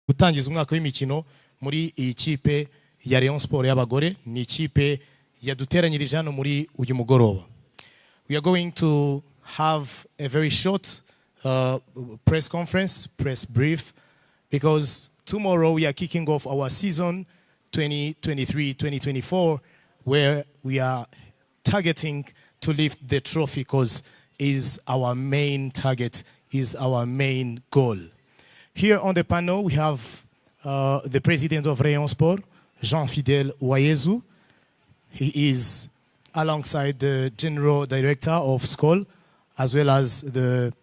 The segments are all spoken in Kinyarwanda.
gutangiza umwaka w'imikino muri iyi kipe ya Rayon Sport y'abagore. Ni ikipe yaduteranyirije hano muri uyu mugoroba. We are going to have a very short press conference, press brief, because tomorrow we are kicking off our season 2023-2024, where we are targeting to lift the trophy, because is our main target, is our main goal. Here on the panel we have the president of Rayon Sport, Jean-Fidèle Ouaezou. He is alongside the general director of SCOL, as well as the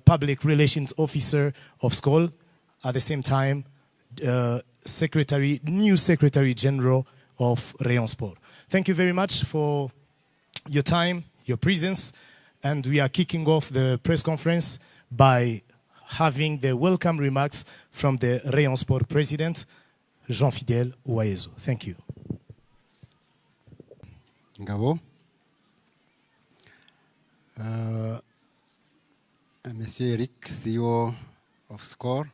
public relations officer of SCOL, at the same time new secretary general of Rayon Sport. Thank you very much for your time, your presence, and we are kicking off the press conference by having the welcome remarks from the Rayon Sport president, Jean-Fidèle Ouaezou. Thank you. Ngabo, Monsieur Eric, CEO of SCOR,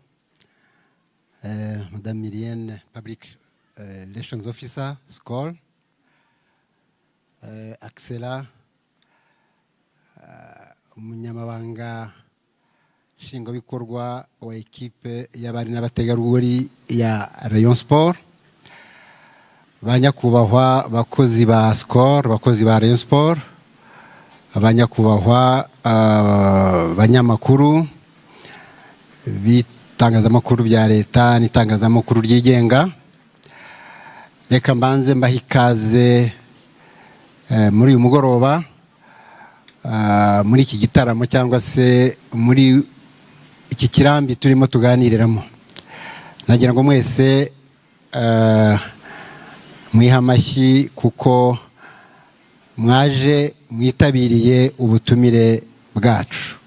Madame Myrienne, Public Relations Officer, SCOR, Axela, Umunyamabanga Nshingwabikorwa wa ekipe y'abari n'abategarugori ya Rayon Sport, banyakubahwa bakozi ba SCOR, bakozi ba Rayon Sport, abanyakubahwa banyamakuru bitangazamakuru bya leta n'itangazamakuru ryigenga, reka mbanze mbaha ikaze muri uyu mugoroba, muri iki gitaramo cyangwa se muri iki kirambi turimo tuganiriramo. Nagira ngo mwese mwiha amashyi kuko mwaje mwitabiriye ubutumire bwacu.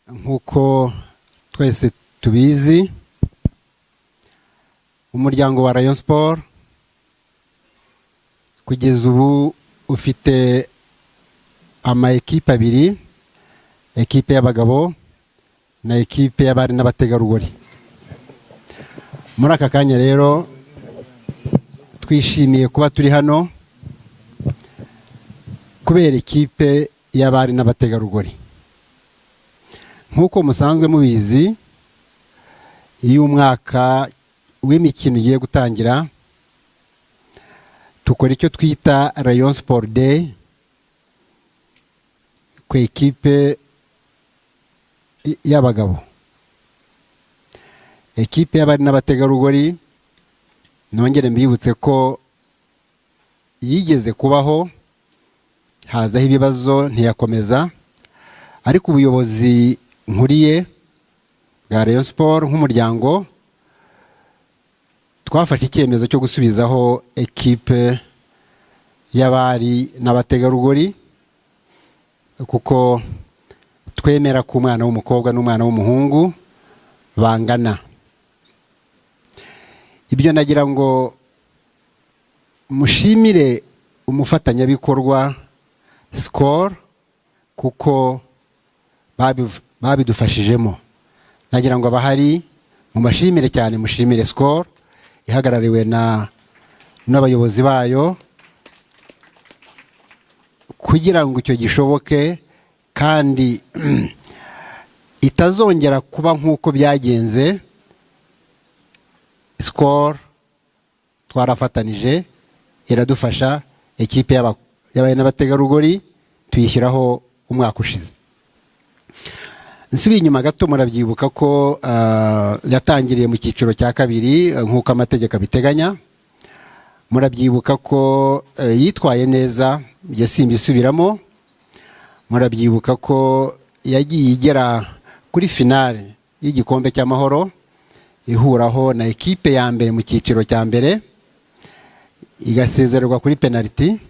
Nkuko twese tubizi, umuryango wa Rayon Sport kugeza ubu ufite ekipe abiri, ekipe y'abagabo na ekipe y'abari n'abategarugori. Muri aka kanya rero twishimiye kuba turi hano kubera ekipe y'abari n'abategarugori. Nkuko musanzwe mubizi, iyo umwaka w'imikino ugiye gutangira, tukora icyo twita Rayon Sport Day ku ekipe y'abagabo. Ekipe y'abari n'abategarugori, nongere mbibutse ko yigeze kubaho, hazaho ibibazo ntiyakomeza, ariko ubuyobozi nkuriye bwa Rayon Sport nk'umuryango twafashe icyemezo cyo gusubizaho ekipe y'abari n'abategarugori, kuko twemera ko umwana w'umukobwa n'umwana w'umuhungu bangana. Ibyo nagira ngo mushimire umufatanyabikorwa SCOR kuko babidufashijemo. Nagira ngo abahari mubashimire cyane, mushimire SCOR ihagarariwe n'abayobozi bayo kugira ngo icyo gishoboke, kandi itazongera kuba nk'uko byagenze. SCOR twarafatanije, iradufasha, ekipe y'abari n'abategarugori tuyishyiraho umwaka ushize. Nsubiye inyuma gato, murabyibuka ko yatangiriye mu cyiciro cya kabiri nk'uko amategeko abiteganya. Murabyibuka ko yitwaye neza, ibyo simbisubiramo. Murabyibuka ko yagiye igera kuri finale y'igikombe cy'amahoro, ihuraho na ekipe ya mbere mu cyiciro cya mbere, igasezererwa kuri penaliti.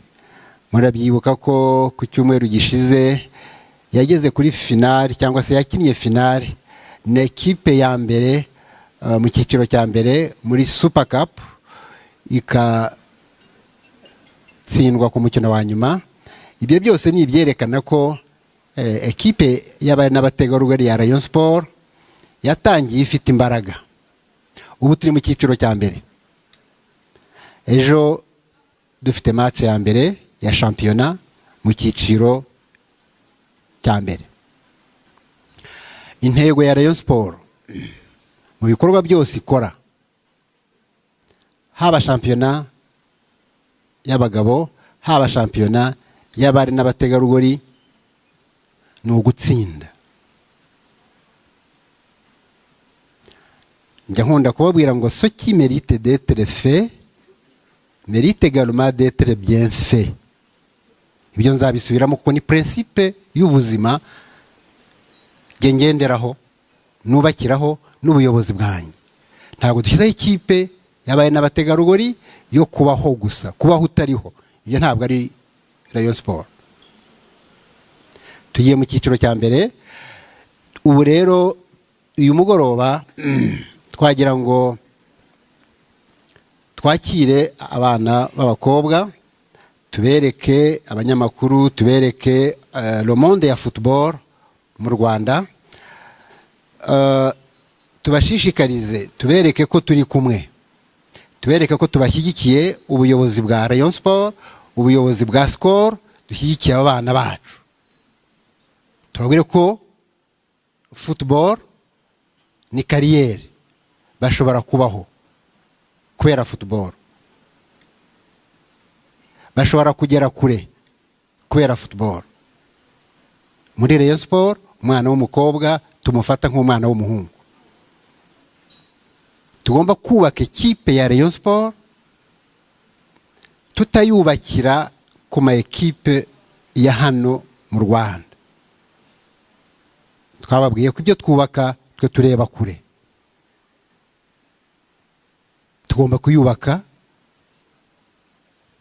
Murabyibuka ko ku cyumweru gishize yageze kuri finale, cyangwa se yakinnye finale na ekipe ya mbere mu cyiciro cya mbere muri Super Cup ikatsindwa ku mukino wa nyuma. Ibyo byose ni ibyerekana ko ekipe y'abari n'abategarugori ya Rayon Sport yatangiye ifite imbaraga. Ubu turi mu cyiciro cya mbere. Ejo dufite match ya mbere ya shampiyona mu cyiciro cya mbere. Intego ya Rayon Sport mu bikorwa byose ikora, haba shampiyona y'abagabo, haba shampiyona y'abari n'abategarugori, ni ugutsinda. Njya nkunda kubabwira ngo ce qui mérite d'être fait mérite également d'être bien fait. Ibyo nzabisubiramo kuko ni principe y'ubuzima ngenderaho nubakiraho n'ubuyobozi bwanjye. Ntabwo dushyizeho ikipe yabaye n'abategarugori yo kubaho gusa, kubaho utariho. Ibyo ntabwo ari Rayon Sport. Tugiye mu cyiciro cya mbere. Ubu rero uyu mugoroba twagira ngo twakire abana b'abakobwa, tubereke abanyamakuru, tubereke le monde ya football mu Rwanda, tubashishikarize, tubereke ko turi kumwe, tubereke ko tubashyigikiye ubuyobozi bwa Rayon Sport, ubuyobozi bwa Skol, dushyigikiye abana bacu. Tubabwire ko football ni kariyeri, bashobora kubaho kubera football, bashobora kugera kure kubera football. Muri Rayon Sport umwana w'umukobwa tumufata nk'umwana w'umuhungu. Tugomba kubaka ekipe ya Rayon Sport tutayubakira ku ma ekipe ya hano mu Rwanda. Twababwiye ko ibyo twubaka twe tureba kure. Tugomba kuyubaka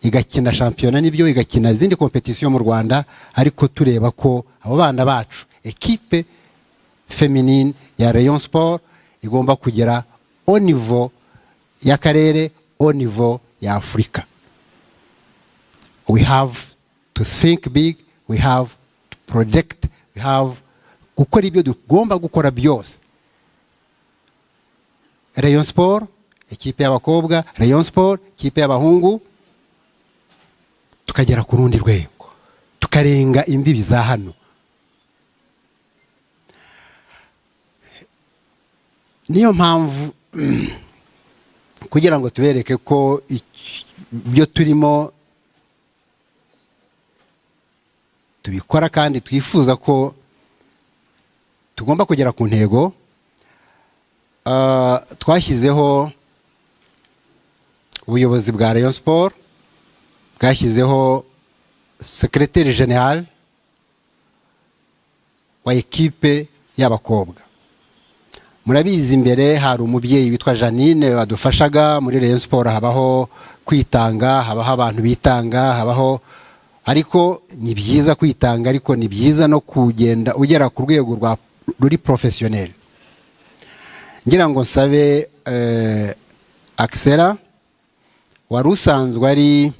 igakina shampiyona n'ibyo igakina izindi competition mu Rwanda, ariko tureba ko abo bana bacu ekipe féminine ya Rayon Sport igomba kugera au niveau y'akarere, au niveau ya Afrika. We have to think big, we have to project, we have gukora ibyo tugomba gukora byose. Rayon Sport ekipe y'abakobwa, Rayon Sport ekipe y'abahungu, tukagera ku rundi rwego, tukarenga imbibi za hano. Niyo mpamvu kugira ngo tubereke ko ibyo turimo tubikora kandi twifuza ko tugomba kugera ku ntego. Twashyizeho ubuyobozi bwa Rayon Sport, bwashyizeho secrétaire général wa ekipe y'abakobwa. Murabizi imbere hari umubyeyi witwa Janine wadufashaga muri Rayon Sport, habaho kwitanga, habaho abantu bitanga, habaho, ariko ni byiza kwitanga, ariko ni byiza no kugenda ugera ku rwego ruri professionnel. Ngira ngo nsabe Axela wari usanzwe ari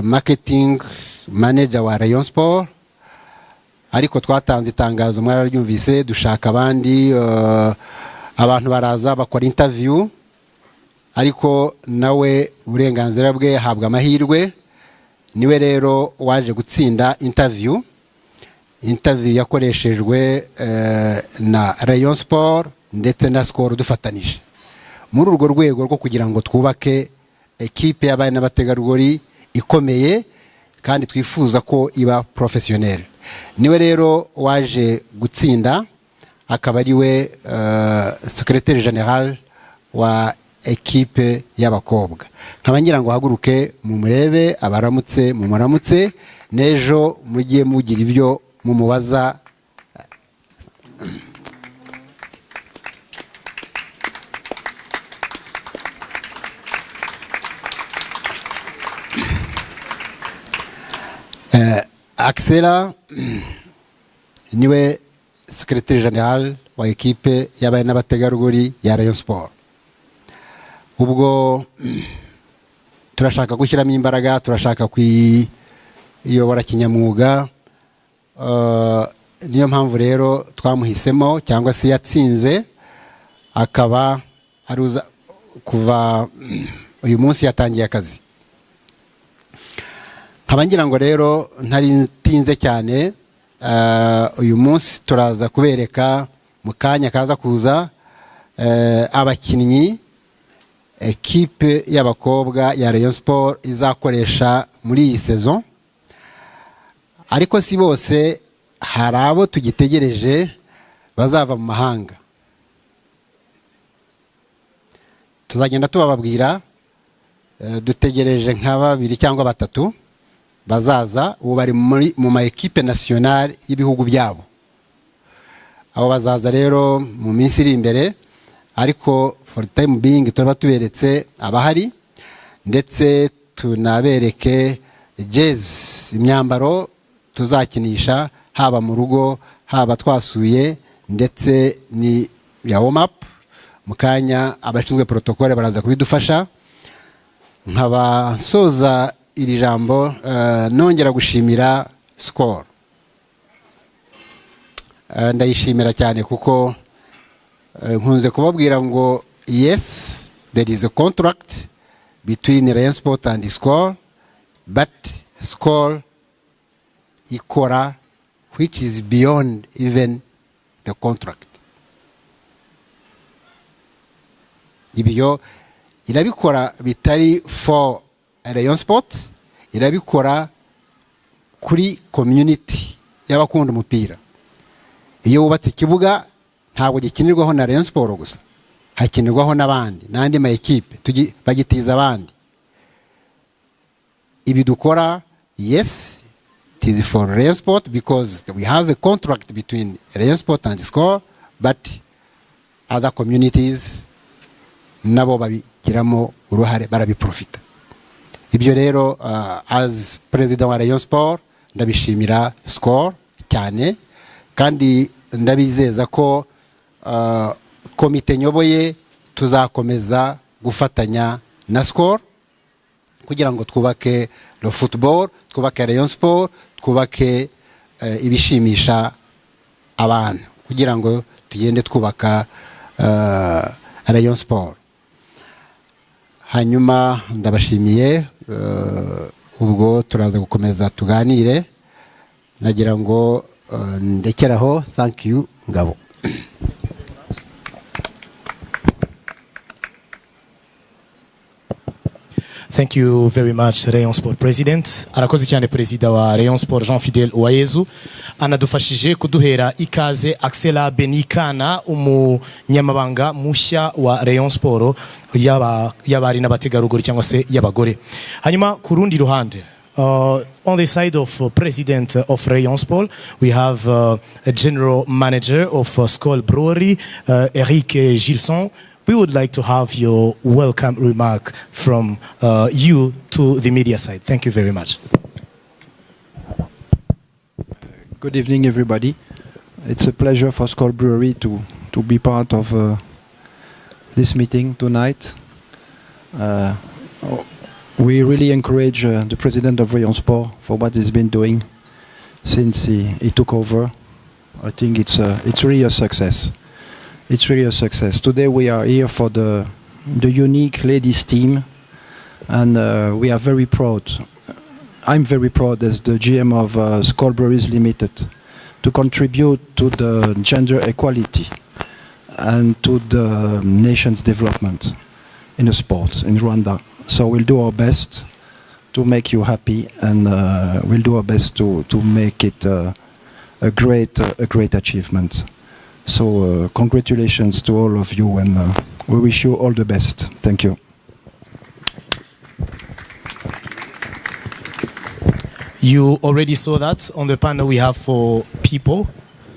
marketing manager wa Rayon Sport, ariko twatanze itangazo mwararyumvise, dushaka abandi abantu baraza bakora interview, ariko nawe uburenganzira bwe habwa amahirwe. Niwe rero waje gutsinda interview yakoreshejwe na Rayon Sport ndetse na Skol dufatanije, muri urwo rwego rwo kugira ngo twubake ekipe y'abana n'abategarugori ikomeye kandi twifuza ko iba professionnel. Niwe rero waje gutsinda, akaba ari we secrétaire général wa ekipe y'abakobwa. Nkaba ngira ngo haguruke mumurebe, abaramutse mumuramutse, nejo mugiye mugira ibyo mumubaza. Axela niwe secrétaire général wa ekipe y'abari n'abategarugori ya Rayon Sport. Ubwo turashaka gushyiramo imbaraga, turashaka kwiyobora kinyamwuga, niyo mpamvu rero twamuhisemo cyangwa se yatsinze, akaba aruza kuva uyu munsi yatangiye akazi. Nkabangira ngo rero ntari ntinze cyane, uyu munsi turaza kubereka mu kanya kaza kuza abakinnyi ekipe y'abakobwa ya Rayon Sport izakoresha muri iyi saison. Ariko si bose, hari abo tugitegereje bazava mu mahanga. Tuzagenda tubababwira, dutegereje nka 2 cyangwa 3 bazaza, ubu bari mu ma ekipe nationale y'ibihugu byabo. Abo bazaza rero mu minsi iri imbere, ariko for time being turaba tuberetse abahari, ndetse tunabereke jezi, imyambaro tuzakinisha haba mu rugo haba twasuye, ndetse ni ya warm up. Mukanya abashinzwe protocole baraza kubidufasha. Nkaba nsoza iri jambo nongera gushimira Skol. Ndayishimira cyane kuko nkunze kubabwira ngo yes, there is a contract between Rayon Sport and Skol, but Skol ikora which is beyond even the contract. Ibyo irabikora bitari for Rayon Sport, irabikora kuri community y'abakunda umupira. Iyo wubatse ikibuga ntabwo gikinirwaho na Rayon Sport gusa, hakinirwaho n'abandi n'andi ma equipe bagitiza abandi. Ibi dukora, yes, it is for Rayon Sport because we have a contract between Rayon Sport and Skol, but other communities nabo babigiramo uruhare, barabiprofita. Ibyo rero as president wa Rayon Sport ndabishimira Skol cyane, kandi ndabizeza ko komite nyoboye tuzakomeza gufatanya na Skol kugira ngo twubake le football, twubake Rayon Sport, twubake ibishimisha abantu, kugira ngo tugende twubaka Rayon Sport. Hanyuma ndabashimiye, ubwo turaza gukomeza tuganire. Nagira ngo ndekeraho. Thank you Ngabo. Thank you very much Rayon Sport President. Arakoze cyane Perezida wa Rayon Sport Jean Fidel Uwayezu, anadufashije kuduhera ikaze Axela Benikana, umunyamabanga mushya wa Rayon Sport y'abari n'abategarugori cyangwa se y'abagore. Hanyuma ku rundi ruhande, on the side of President of Rayon Sport, we have a General Manager of Skol Brewery, Eric Gilson. We would like to have your welcome remark from you to the media side. Thank you very much. Good evening, everybody. It's a pleasure for Skol Brewery to be part of this meeting tonight. We really encourage the president of Rayon Sport for what he's been doing since he took over. I think it's really a success. It's really a success. Today we are here for the unique ladies team, and we are very proud. I'm very proud as the GM of Skol Breweries Limited to contribute to the gender equality and to the nation's development in the sport in Rwanda. So we'll do our best to make you happy, and we'll do our best to make it a great achievement. So congratulations to all of you, and we wish you all the best. Thank you. You already saw that on the panel we have for people.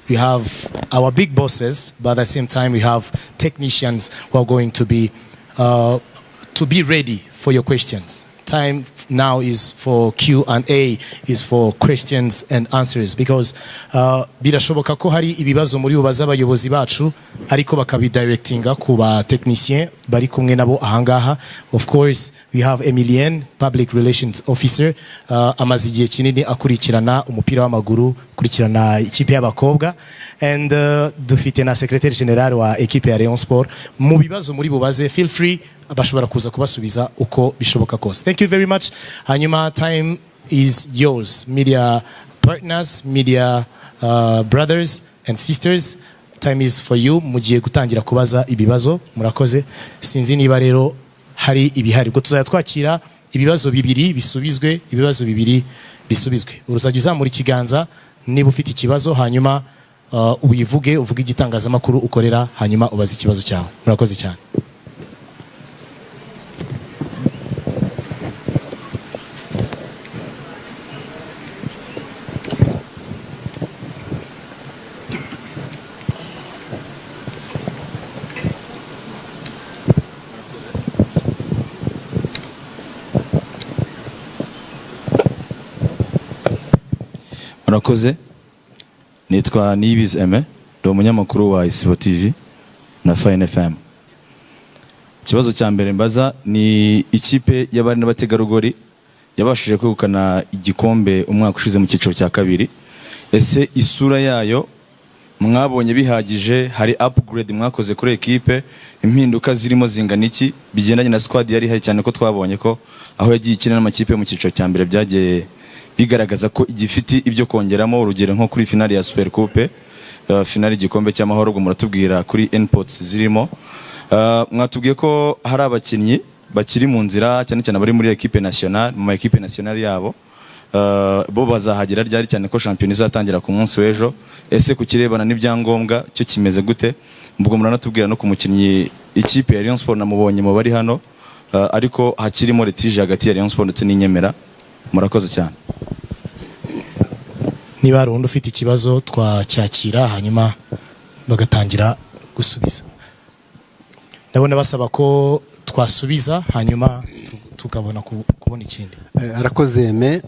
We have our big bosses, but at the same time we have technicians who are going to be ready for your questions. time now is for Q&A, is for questions and answers, because birashoboka ko hari ibibazo muri bubaza abayobozi bacu ariko bakabidirectinga ku ba technicien bari kumwe nabo ahangaha. Of course we have Emilien, public relations officer, amaze igihe kinini akurikirana umupira w'amaguru, kurikirana ikipe y'abakobwa, and dufite na secrétaire général wa equipe ya Rayon Sport. Mu bibazo muri bubaze, feel free, bashobora kuza kubasubiza uko bishoboka kose. Thank you very much. Hanyuma time is yours, media partners, media brothers and sisters, time is for you. Mugiye gutangira kubaza ibibazo, murakoze. Sinzi niba rero hari ibihari, ubwo tuzajya twakira ibibazo bibiri bisubizwe, ibibazo bibiri bisubizwe. Uruzajya uzamura ikiganza niba ufite ikibazo, hanyuma ubivuge, uvuge igitangazamakuru ukorera, hanyuma ubaze ikibazo cyawe. Murakoze cyane. Murakoze, nitwa Niyibizi Aime, ndi umunyamakuru wa Isibo TV na Fine FM. Ikibazo cya mbere mbaza ni ikipe y'abari n'abategarugori yabashije kwegukana igikombe umwaka ushize mu cyiciro cya kabiri. Ese isura yayo mwabonye bihagije? Hari upgrade mwakoze kuri ekipe? Impinduka zirimo zingana iki bigendanye na squad yari hari, cyane ko twabonye ko aho yagiye ikina n'amakipe mu cyiciro cya mbere byagiye bigaragaza ko igifiti ibyo kongeramo. Urugero nko kuri finale ya Super Coupe, finale igikombe cy'amahoro, ubwo muratubwira kuri inputs zirimo. Mwatubwiye ko hari abakinnyi bakiri mu nzira, cyane cyane bari muri equipe nationale, mu equipe nationale yabo, bo bazahagera ryari, cyane ko champion izatangira ku munsi w'ejo. Ese kukirebana n'ibyangombwa cyo kimeze gute? Ubwo muranatubwira no ku mukinnyi ikipe ya Rayon Sport namubonye mu bari hano, ariko hakirimo litige hagati ya Rayon Sport ndetse n'Inyemera. Murakoze cyane. Niba hari undi ufite ikibazo twacyakira, hanyuma bagatangira gusubiza. Ndabona basaba ko twasubiza hanyuma tukabona kubona ikindi. Arakoze Aime.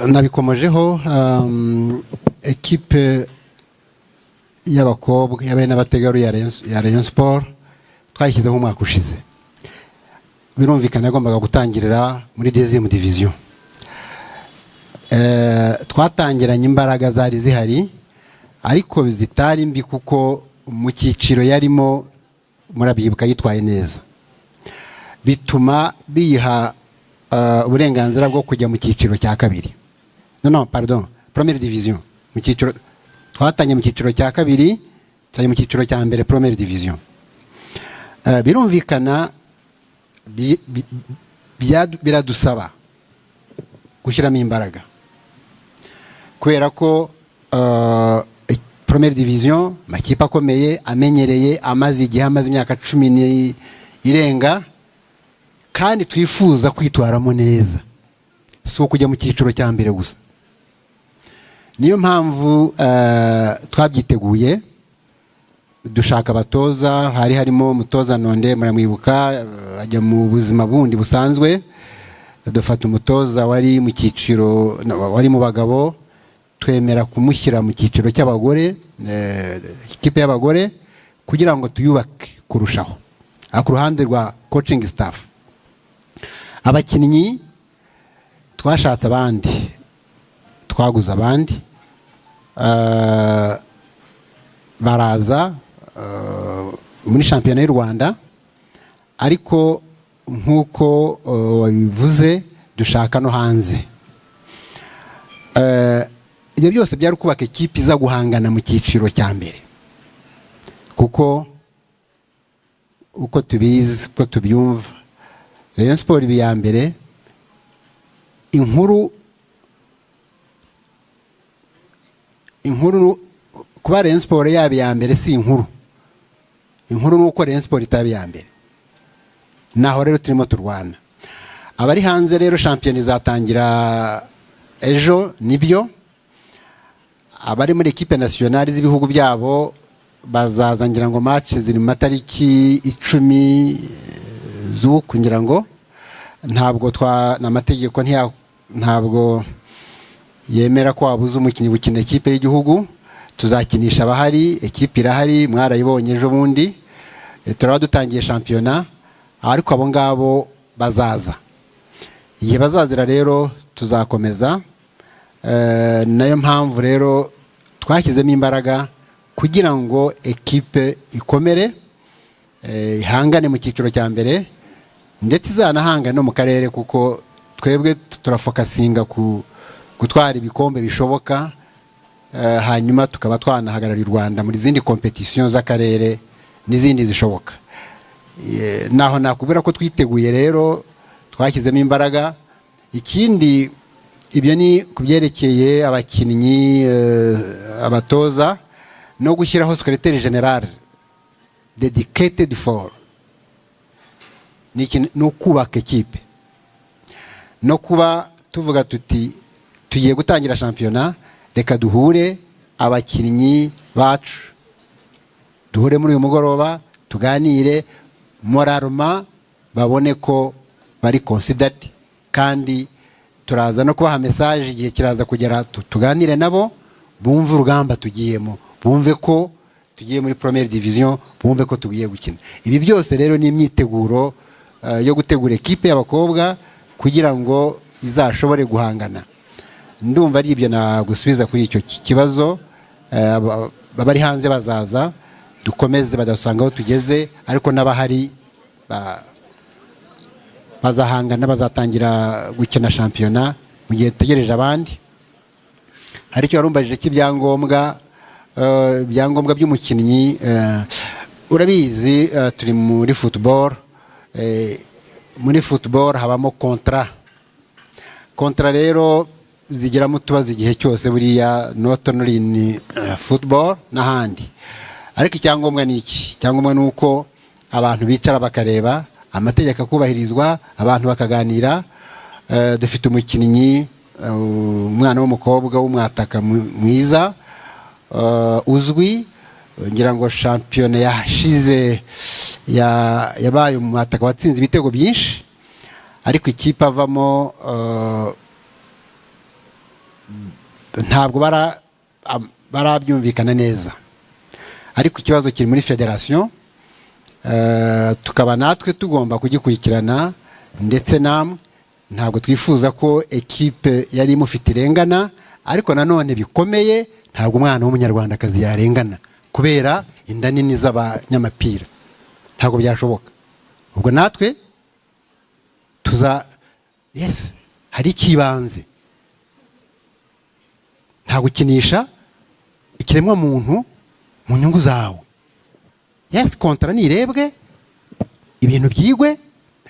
Nabikomojeho, equipe y'abakobwa y'abana n'abategarugori ya Rayon Sport twayishyizeho umwaka ushize. Birumvikana yagombaga gutangirira muri deuxième division. Twatangiranye imbaraga zari zihari, ariko zitari mbi kuko mu cyiciro yarimo murabyibuka yitwaye neza, bituma biha uburenganzira bwo kujya mu cyiciro cya kabiri. Non, pardon, première division. Mu cyiciro twatanye mu cyiciro cya kabiri, tsaye mu cyiciro cya mbere, première division. Birumvikana biradusaba gushyiramo imbaraga, kubera ko première division makipe akomeye amenyereye, amaze igihe, amaze imyaka 10 irenga, kandi twifuza kwitwaramo neza, so kujya mu cyiciro cya mbere gusa. Niyo mpamvu twabyiteguye, dushaka abatoza. Hari harimo umutoza Nonde, muramwibuka, ajya mu buzima bundi busanzwe. Dufata umutoza wari mu cyiciro, wari mu bagabo, twemera kumushyira mu cyiciro cy'abagore, ikipe y'abagore, kugira ngo tuyubake kurushaho. Ku ruhande rwa coaching staff, abakinnyi twashatse abandi, twaguze abandi, baraza muri shampiyona y'u Rwanda, ariko nkuko wabivuze dushaka no hanze. Ibyo byose byari kubaka ekipe iza guhangana mu cyiciro cya mbere, kuko uko tubizi, uko tubyumva, Rayon Sport ibi ya mbere, inkuru kuba Rayon Sport yaba ya mbere si inkuru nuko Rayon Sport itaba ya mbere. Naho rero turimo turwana. Abari hanze rero shampiyona izatangira ejo, nibyo. Abari muri equipe nationale z'ibihugu byabo bazazangira ngo match ziri mu matariki 10 zuku ngira ngo ntabwo n'amategeko ntabwo yemera ko wabuze umukinnyi gukina ekipe y'igihugu. Tuzakinisha abahari, ekipe irahari, mwarayibonye ejo bundi, turaba dutangiye shampiyona, ariko abo ngabo bazaza. Igihe bazazira rero tuzakomeza, nayo mpamvu rero twashyizemo imbaraga kugira ngo ekipe ikomere, ihangane mu cyiciro cya mbere ndetse izanahangane no mu karere, kuko twebwe turafokasinga ku gutwara ibikombe bishoboka, hanyuma tukaba twanahagararira u Rwanda muri zindi competition z'akarere n'izindi zishoboka. Naho nakubwira ko twiteguye rero, twashyizemo imbaraga. Ikindi, ibyo ni kubyerekeye abakinnyi, abatoza, no gushyiraho secrétaire général dedicated for no kubaka ekipe, no kuba tuvuga tuti tugiye gutangira shampiyona, reka duhure abakinnyi bacu, duhure muri uyu mugoroba, tuganire moralma, babone ko bari considered, kandi turaza no kubaha message igihe kiraza kugera, tuganire nabo, bumve urugamba tugiyemo, bumve ko tugiye muri première division, bumve ko tugiye gukina. Ibi byose rero ni imyiteguro yo gutegura ekipe y'abakobwa kugira ngo izashobore guhangana. Ndumva ari ibyo nagusubiza kuri icyo kibazo. Babari hanze bazaza, dukomeze badasanga aho tugeze, ariko n'abahari bazahangana, bazatangira gukina shampiyona mu gihe dutegereje abandi. Hari icyo warumbajije cy'ibyangombwa, ibyangombwa by'umukinnyi. Urabizi turi muri football, muri football habamo kontra rero zigiramo utubazo igihe cyose, buriya not only in football n'ahandi. Ariko icyangombwa ni iki? Icyangombwa ni uko abantu bicara bakareba amategeko akubahirizwa, abantu bakaganira. Dufite umukinnyi, umwana w'umukobwa w'umwataka mwiza, uzwi, ngira ngo shampiyona yashize yabaye umwataka watsinze ibitego byinshi, ariko ikipe avamo ntabwo barabyumvikana neza. Ariko ikibazo kiri muri federation, tukaba natwe tugomba kugikurikirana, ndetse namwe ntabwo twifuza ko ekipe yari imufite irengana, ariko nanone bikomeye, ntabwo umwana w'umunyarwandakazi yarengana kubera inda nini z'abanyamapira, ntabwo byashoboka. Ubwo natwe hari ikibanze, nta gukinisha ikiremwa muntu mu nyungu zawe. Kontra nirebwe, ibintu byigwe,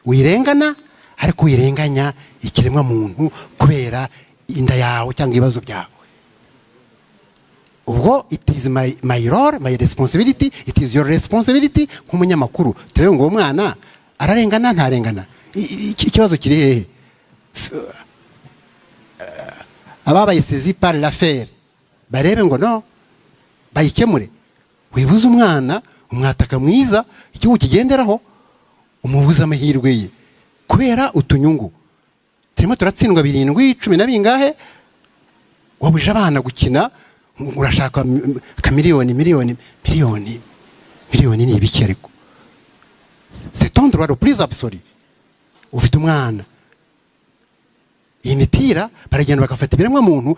wirengana, ariko wirenganya ikiremwa muntu kubera inda yawe cyangwa ibibazo byawe. Ubwo it is my role, my responsibility, it is your responsibility nk'umunyamakuru. Turebe ngo umwana ararengana ntarengana, ikibazo kiri hehe? Ababaye saisi par l'affaire barebe ngo no, bayikemure. Wibuza umwana umwataka mwiza igihugu kigenderaho, umubuza amahirwe ye kubera utunyungu. Turimo turatsindwa 7, 10 na bingahe, wabuje abana gukina, urashaka miliyoni ni ibiki? Ariko c'est un droit le plus absolu. Ufite umwana, iyi mipira baragenda bakafata ibiremwa muntu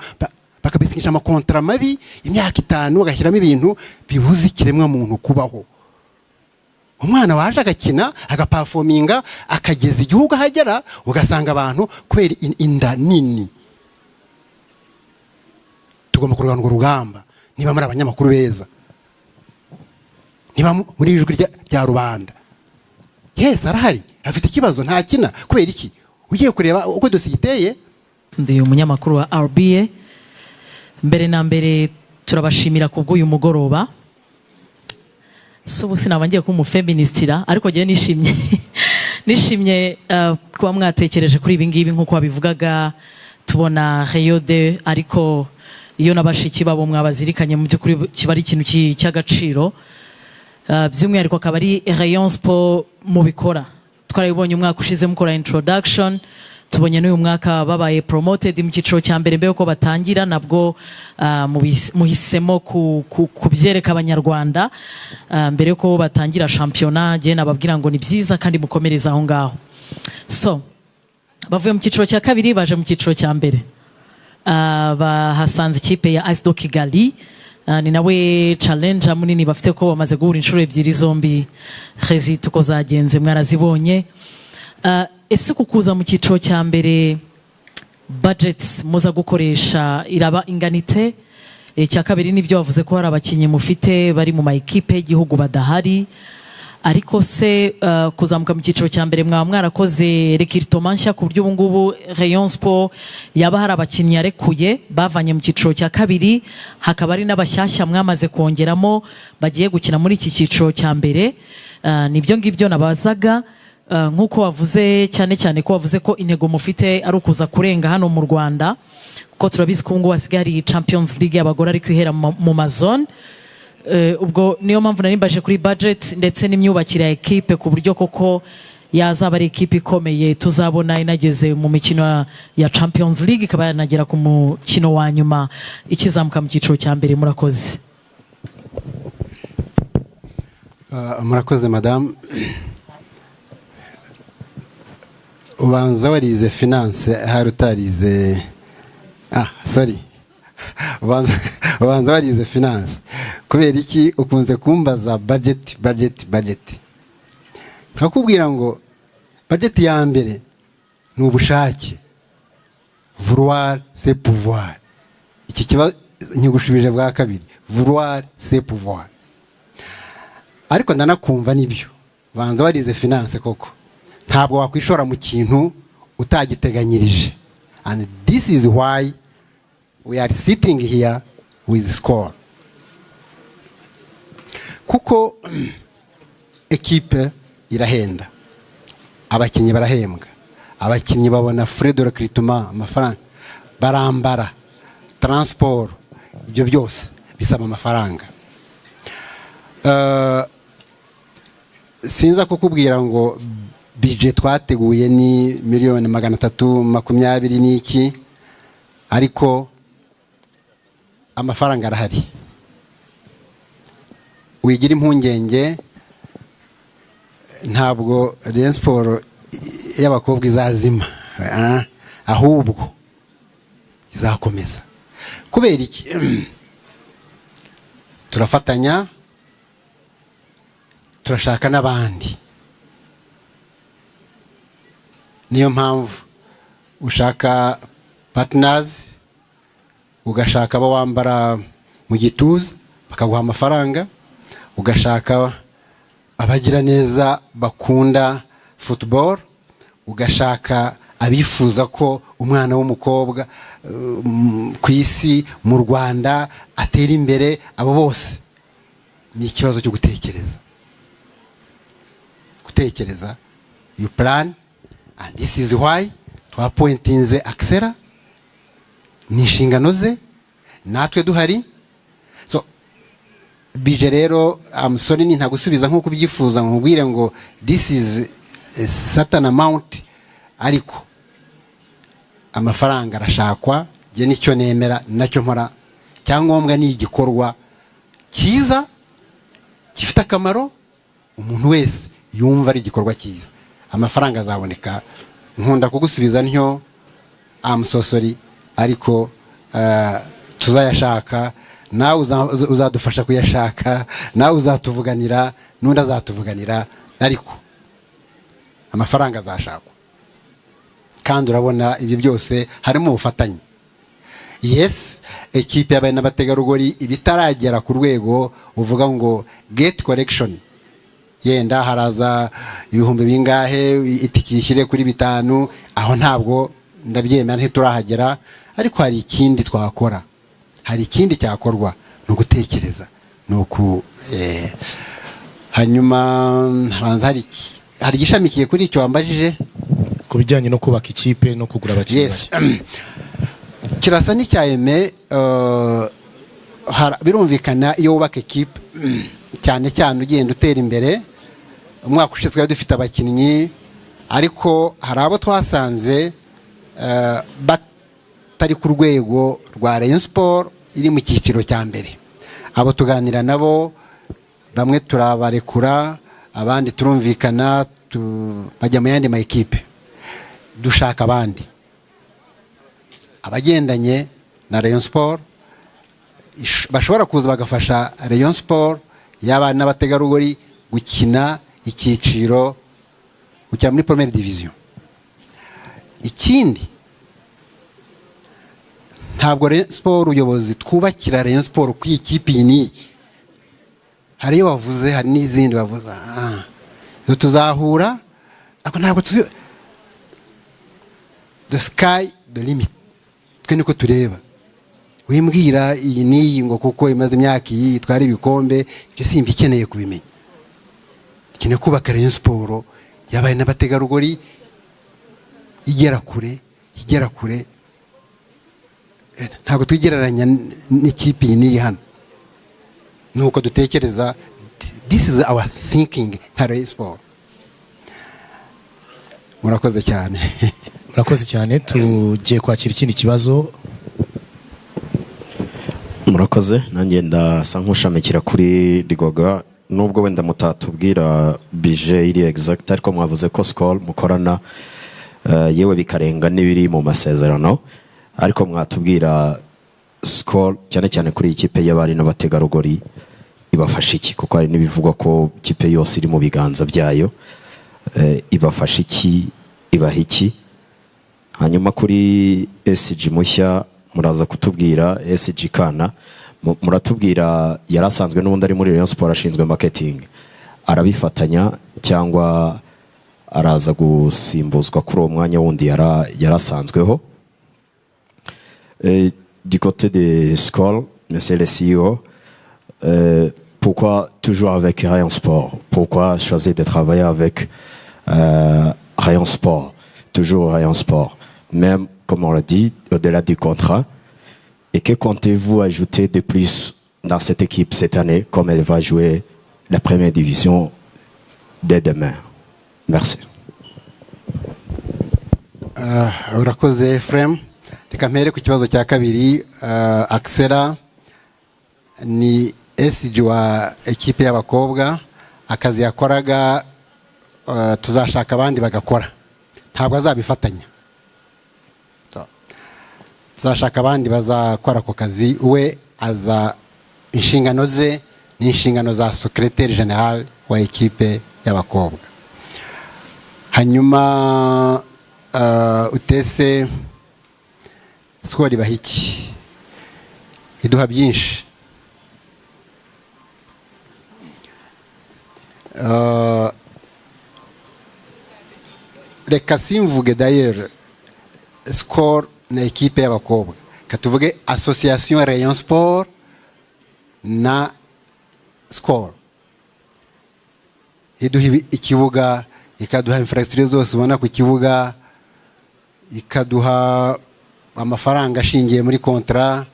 bakabisinyisha amakontra mabi imyaka 5, bagashyiramo ibintu bibuza ikiremwa muntu kubaho. Umwana waje agakina, agaperforminga, akageza igihugu ahagera, ugasanga abantu kubera inda nini. Tugomba kurwana urugamba, niba muri abanyamakuru beza, niba muri ijwi rya rubanda. Arahari, afite ikibazo, ntakina kubera iki? Ugiye kureba uko dosiye iteye. Ndi umunyamakuru wa RBA. Mbere na mbere turabashimira kubw'uyu mugoroba. Subu sinabangiye ko umufeministira, ariko giye nishimye kuba mwatekereje kuri ibi ngibi nkuko wabivugaga. Tubona Reyode, ariko iyo nabashiki babo mwabazirikanye mu by'ukuri kiba ari ikintu cy'agaciro. By'umwihariko akaba ari Rayon Sport mu bikora. twarabibonye umwaka ushize mukora introduction, tubonye n'uyu mwaka babaye promoted mu cyiciro cya mbere mbere yuko batangira, nabwo muhisemo kubyereka abanyarwanda mbere yuko batangira shampiyona. Njye nababwira ngo ni byiza kandi mukomereza aho ngaho. So bavuye mu cyiciro cya kabiri baje mu cyiciro cya mbere, bahasanze ikipe ya AS Kigali, ni nawe challenge munini bafite ko bamaze guhura inshuro ebyiri zombi result uko zagenze mwarazibonye. Ese kukuza mu cyiciro cya mbere budgets muza gukoresha iraba inganite? Icya kabiri nibyo wavuze ko hari abakinnyi mufite bari mu ma equipe y'igihugu badahari, ariko se kuzamuka mu cyiciro cya mbere mwaba mwarakoze recruitment nshya ku buryo ubu ngubu Rayon Sport yaba hari abakinnyi yarekuye bavanye mu cyiciro cya kabiri, hakaba ari n'abashyashya mwamaze kongeramo bagiye gukina muri iki cyiciro cya mbere? Nibyo ngibyo nabazaga. Nk'uko wavuze cyane cyane ko wavuze ko intego mufite ari ukuza kurenga hano mu Rwanda, kuko turabizi ko ngo hasigariye Champions League y'abagore ariko ihera mu mazone. Ubwo niyo mpamvu narimbaje kuri budget ndetse n'imyubakire ya equipe ku buryo koko yazaba ari equipe ikomeye tuzabona inageze mu mikino ya Champions League, ikaba yanagera ku mukino wa nyuma ikizamuka mu cyiciro cya mbere. Murakoze. Murakoze madame. Ubanza warize finance hari utarize sorry ubanza warize finance, kubera iki ukunze kumbaza budget? Nkakubwira ngo budget ya mbere ni ubushake, vouloir c'est pouvoir. Iki kiba nkigushubije bwa kabiri, vouloir c'est pouvoir. Ariko ndanakumva nibyo, banza warize finance koko ntabwo wakwishora mu kintu utagiteganyirije, and this is why we are sitting here with score. Kuko equipe irahenda, abakinnyi barahembwa, abakinnyi babona frais de recrutement, amafaranga, barambara, transport, ibyo byose bisaba amafaranga. Sinza kukubwira ngo budget twateguye ni miliyoni 320 n'iki, ariko amafaranga arahari. Wigira impungenge, ntabwo Rayon Sport y'abakobwa izazima, ahubwo izakomeza. Kubera iki? Turafatanya, turashaka n'abandi. Niyo mpamvu ushaka partners, ugashaka abo wambara mu gituza bakaguha amafaranga, ugashaka abagira neza bakunda football, ugashaka abifuza ko umwana w'umukobwa ku isi mu Rwanda atera imbere. Abo bose ni ikibazo cyo gutekereza you plan, and this is why twapointinze Axela ni inshingano ze, natwe duhari. So bije rero sorry ni ntagusubiza nkuko ubyifuza, nkubwire ngo this is a certain amount, ariko amafaranga arashakwa. Je nicyo nemera, nacyo nkora. Cyangombwa ni igikorwa cyiza gifite akamaro, umuntu wese yumva ari igikorwa cyiza, amafaranga azaboneka. Nkunda kugusubiza ntyo so sorry, ariko tuzayashaka, nawe uzadufasha kuyashaka, nawe uzatuvuganira, n'undi azatuvuganira, ariko amafaranga azashakwa. Kandi urabona ibyo byose harimo ubufatanye. Yes, equipe y'abana n'abategarugori ibitaragera ku rwego uvuga ngo get collection, yenda haraza ibihumbi bingahe itikishyire kuri 5, aho ntabwo ndabyemera, ntiturahagera. Ariko hari ikindi twakora, hari ikindi cyakorwa, no gutekereza, no ku hanyuma hanza hari gishamikiye kuri icyo wambajije ku bijyanye no kubaka ikipe no kugura abakinnyi. Yes. Kirasa n'icyayeme, birumvikana iyo wubaka equipe cyane cyane ugenda utera imbere. Umwaka ushize twari dufite abakinnyi ariko hari abo twasanze batari ku rwego rwa Rayon Sport iri mu cyiciro cya mbere. Abo tuganira nabo, bamwe turabarekura, abandi turumvikana bajya mu yandi mayikipe, dushaka abandi abagendanye na Rayon Sport bashobora kuza bagafasha Rayon Sport y'abana n'abategarugori gukina icyiciro cya muri première division. Ikindi, ntabwo Rayon Sport ubuyobozi twubakira Rayon Sport ku ikipe iyi, hari iyo wavuze, hari n'izindi bavuze tuzahura, ariko ntabwo tuzi the sky the limit. Twe niko tureba, wimbwira iyi n'iyi ngo kuko imaze imyaka iyi itwara ibikombe, ibyo simba ikeneye kubimenya. Ikeneye kubaka Rayon Sport yabaye n'abategarugori igera kure. Ntabwo twigereranya n'ikipe iyi n'iyi hano, nuko dutekereza. This is our thinking nka Rayon Sport. Murakoze cyane. Murakoze cyane. Tugiye kwakira ikindi kibazo. Murakoze. Nanjye ndasa nk'ushamikira kuri Rigoga, nubwo wenda mutatubwira bije iri exact, ariko mwavuze ko Skol mukorana yewe bikarenga n'ibiri mu masezerano, ariko mwatubwira Skol cyane cyane kuri ikipe y'abari n'abategarugori ibafasha iki, kuko hari n'ibivugwa ko ikipe yose iri mu biganza byayo, ibafasha iki, ibaha iki? Hanyuma kuri SG mushya muraza kutubwira SG Kana, muratubwira yarasanzwe n'ubundi ari muri Rayon Sport ashinzwe marketing, arabifatanya cyangwa araza gusimbuzwa kuri uwo mwanya wundi yarasanzweho? Du côté de Skol, monsieur le CEO, pourquoi toujours avec Rayon Sport? Pourquoi choisir de travailler avec Rayon Sport? Toujours Rayon Sport. Même, comme on l'a dit, au-delà du contrat. Et que comptez-vous ajouter de plus dans cette équipe cette année, comme elle va jouer la première division dès demain? Merci. Urakoze Frem. Reka mpere ku kibazo cya kabiri. Axela ni SG wa ekipe y'abakobwa, akazi yakoraga tuzashaka abandi bagakora, ntabwo azabifatanya. Tuzashaka abandi bazakora ako kazi, we aza inshingano ze ni inshingano za secrétaire général wa ekipe y'abakobwa. Hanyuma utese Skol ibaha iki? Iduha byinshi. Reka simvuge d'ailleurs Skol na ekipe y'abakobwa, katuvuge association Rayon Sport na Skol. Iduha ikibuga, ikaduha infrastructure zose ubona ku kibuga, ikaduha amafaranga ashingiye muri kontra,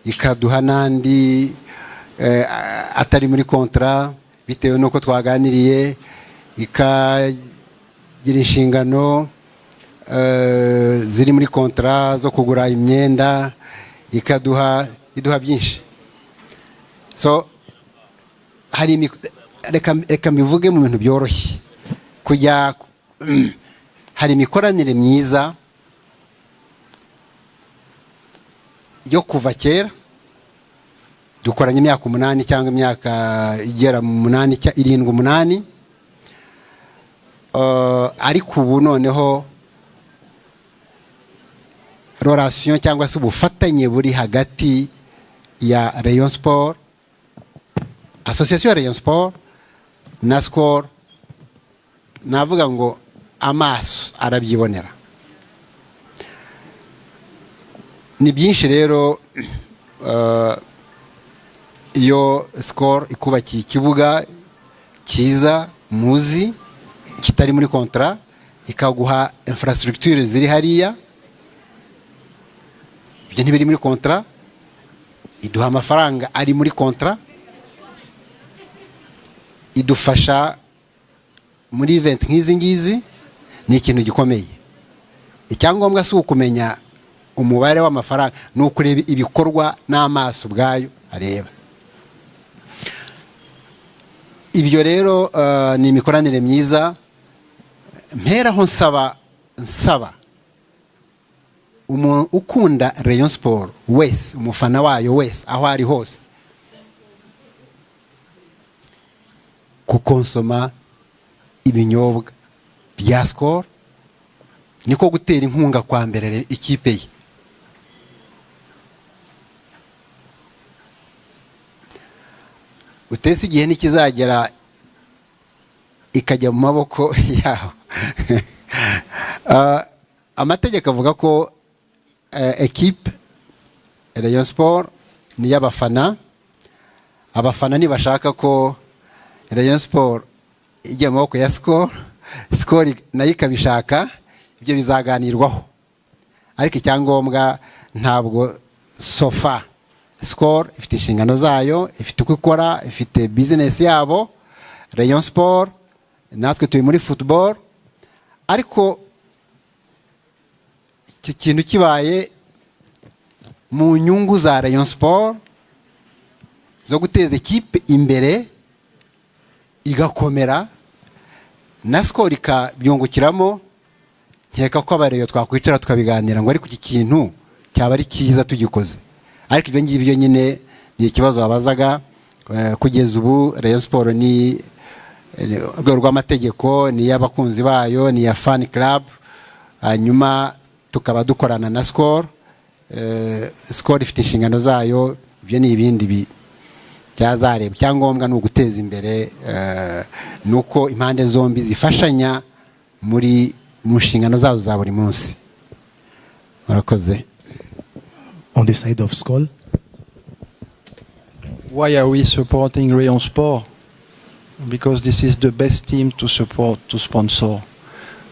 ikaduha nandi atari muri kontra bitewe nuko twaganiriye, ikagira inshingano ziri muri kontra zo kugura imyenda, iduha byinshi. So hari reka mbivuge mu bintu byoroshye, kujya hari imikoranire myiza yo kuva kera, dukoranye imyaka 8 cyangwa imyaka igera mu 8 7 8, ariko ubu noneho relation cyangwa se ubufatanye buri hagati ya Rayon Sport, association Rayon Sport na Skol, navuga ngo amaso arabyibonera. Ni byinshi rero. Iyo Skol ikubakiye ikibuga cyiza muzi kitari muri kontra, ikaguha infrastructure ziri hariya, ibyo ntibiri muri kontra, iduha amafaranga ari muri kontra, idufasha muri event nk'izi ngizi, ni ikintu gikomeye. Icyangombwa si ukumenya umubare w'amafaranga, ni ukureba ibikorwa n'amaso ubwayo areba. Ibyo rero ni imikoranire myiza. Mperaho nsaba umuntu ukunda Rayon Sport wese, umufana wayo wese aho ari hose, kukonsoma ibinyobwa bya Skol, niko gutera inkunga kwa mbere ikipe ye. Utese igihe nikizagera ikajya mu maboko yaho. Amategeko avuga ko equipe Rayon Sport ni y'abafana. Abafana nibashaka ko Rayon Sport ijya mu maboko ya Skol nayo ikabishaka, ibyo bizaganirwaho. Ariko icyangombwa ntabwo sofa Skol ifite inshingano zayo, ifite uko ikora, ifite business yabo. Rayon Sport natwe turi muri football, ariko icyo kintu kibaye mu nyungu za Rayon Sport zo guteza ikipe imbere igakomera, na Skol ikabyungukiramo. Nkeka ko abareyo twakwicara tukabiganira ngo ariko iki kintu cyaba ari cyiza tugikoze. Ariko ibyo ngibyo nyine ni ikibazo wabazaga. Kugeza ubu Rayon Sport ni urwego rw'amategeko, ni y'abakunzi bayo, ni ya fan club. Hanyuma tukaba dukorana na Skol. Skol ifite inshingano zayo, ibyo ni ibindi byazareba. Cyangombwa ni uguteza imbere, nuko impande zombi zifashanya muri mu nshingano zazo za buri munsi. Murakoze. On the side of Skol. Why are we supporting Rayon Sport? Because this is the best team to support, to sponsor.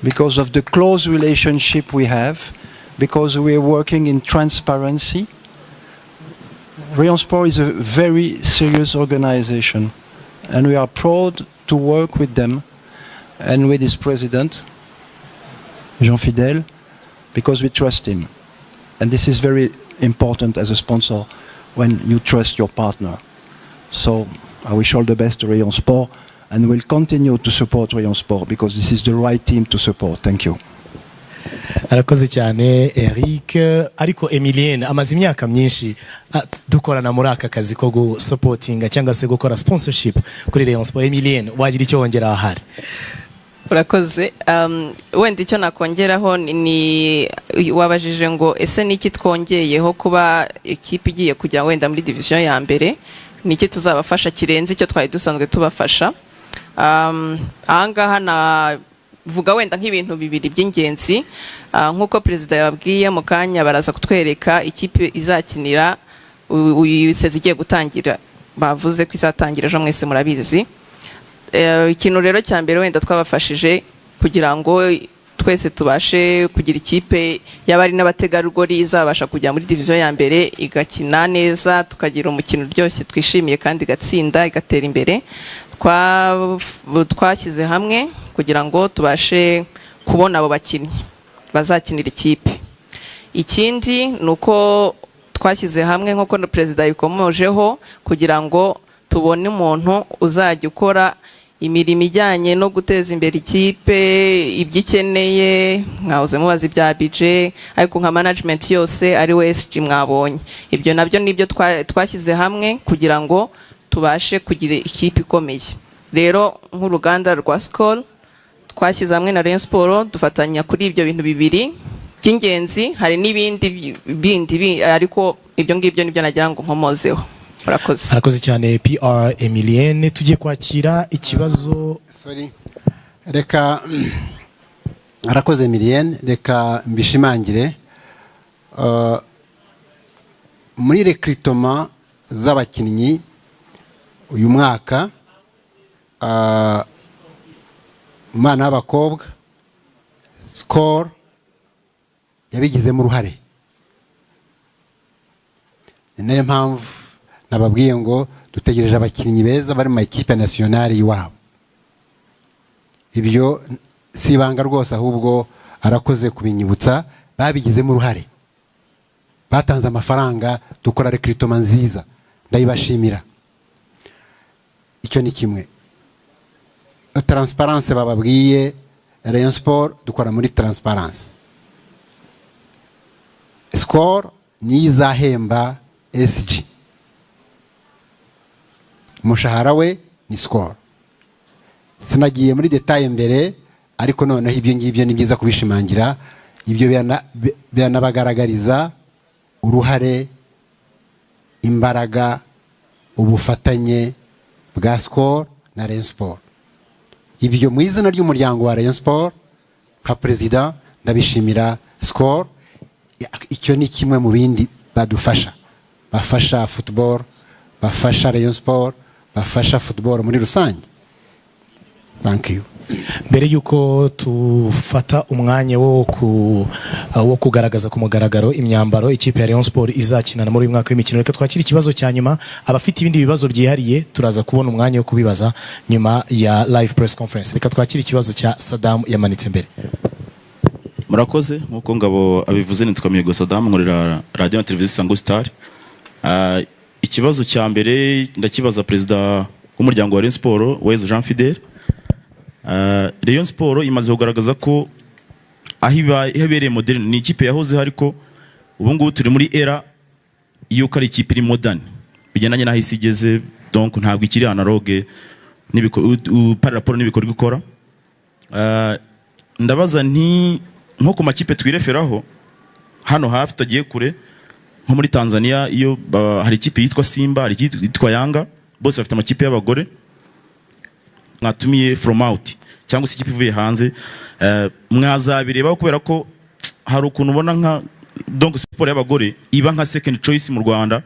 Because of the close relationship we have, because we are working in transparency. Rayon Sport is a very serious organization, and we are proud to work with them and with its president, Jean Fidel, because we trust him. And this is very important as a sponsor when you trust your partner. So I wish all the best to Rayon Sport, and we'll continue to support Rayon Sport because this is the right team to support. Thank you. Arakoze cyane Eric. Ariko Emilien amaze imyaka myinshi dukorana muri aka kazi ko supportinga cyangwa se gukora sponsorship kuri Rayon Sport. Emilien, wagira icyo wongera ahari? Urakoze. Wenda icyo nakongeraho ni wabajije ngo ese niki twongeyeho kuba equipe igiye kujya wenda muri division ya mbere, niki tuzabafasha kirenze icyo twari dusanzwe tubafasha. Ahangaha na vuga wenda nk'ibintu bibiri by'ingenzi. Nk'uko perezida yababwiye mu kanya, baraza kutwereka ikipe izakinira uyiseze igiye gutangira. Bavuze ko izatangira ejo, mwese murabizi. Ikintu rero cya mbere wenda twabafashije kugira ngo twese tubashe kugira ikipe y'abari n'abategarugori izabasha kujya muri division ya mbere igakina neza, tukagira umukino uryoshye twishimiye kandi igatsinda igatera imbere. Twashyize hamwe kugira ngo tubashe kubona abo bakinnyi bazakinira ikipe. Ikindi nuko twashyize hamwe nk'uko na perezida yabikomojeho kugira ngo tubone umuntu uzajya ukora imirimo ijyanye no guteza imbere ikipe, ibyo ikeneye. Mwahoze mubaza ibya budget, ariko nka management yose ari we SG mwabonye. Ibyo nabyo nibyo twashyize hamwe kugira ngo tubashe kugira ikipe ikomeye. Rero nk'uruganda rwa Skol twashyize hamwe na Rayon Sport dufatanya kuri ibyo bintu bibiri by'ingenzi. Hari n'ibindi bindi ariko ibyo ngibyo nibyo nagira ngo nkomozeho. Murakoze. Arakoze cyane PR Emilien. Tugiye kwakira ikibazo. Sorry. Reka arakoze Emilien, reka mbishimangire. Muri recruitment z'abakinnyi uyu mwaka, umwana w'abakobwa Skol yabigizemo uruhare. Ni nayo mpamvu nababwiye ngo dutegereje abakinnyi beza bari mu ikipe nationale y'iwabo. Ibyo si ibanga rwose ahubwo arakoze kubinyibutsa, babigizemo uruhare, batanze amafaranga, dukora recruitment nziza, ndayibashimira. Icyo ni kimwe. Transparence bababwiye, Rayon Sport dukora muri transparence. Skol ni izahemba SG, umushahara we ni Skol. Sinagiye muri detail mbere, ariko noneho ibyo ngibyo ni byiza kubishimangira. Ibyo byanabagaragariza uruhare, imbaraga, ubufatanye bwa Skol na Rayon Sport. Ibyo mu izina ry'umuryango wa Rayon Sport nka president ndabishimira Skol. Icyo ni kimwe mu bindi badufasha, bafasha football, bafasha Rayon Sport, bafasha football muri rusange. Thank you. Mbere yuko tufata umwanya wo kugaragaza ku mugaragaro imyambaro ikipe ya Rayon Sport izakinana muri uyu mwaka w'imikino, reka twakira ikibazo cya nyuma. Abafite ibindi bibazo byihariye turaza kubona umwanya wo kubibaza nyuma ya live press conference. Reka twakira ikibazo cya Saddam yamanitse mbere. Murakoze, nkuko Ngabo abivuze, nitwa Mihigo Saddam, nkorera radio na televiziyo Sango Star. Ikibazo cya mbere ndakibaza perezida w'umuryango wa Rayon Sport, Uwezo Jean Fidèle. Rayon Sport imaze kugaragaza ko aho ibereye modern, ni ikipe yahoze ariko ubu ngubu turi muri era yuko ari ikipe iri modern bigendanye n'aho isi igeze, donc ntabwo ikiri analogue par rapport n'ibikorwa ikora. Ndabaza nti nko ku makipe twireferaho hano hafi tagiye kure, nko muri Tanzania iyo hari ikipe yitwa Simba, hari ikipe yitwa Yanga, bose bafite amakipe y'abagore mwatumiye from out cyangwa se ikipe ivuye hanze, mwazabireba kubera ko hari ukuntu ubona nka donc sport y'abagore iba nka second choice mu Rwanda.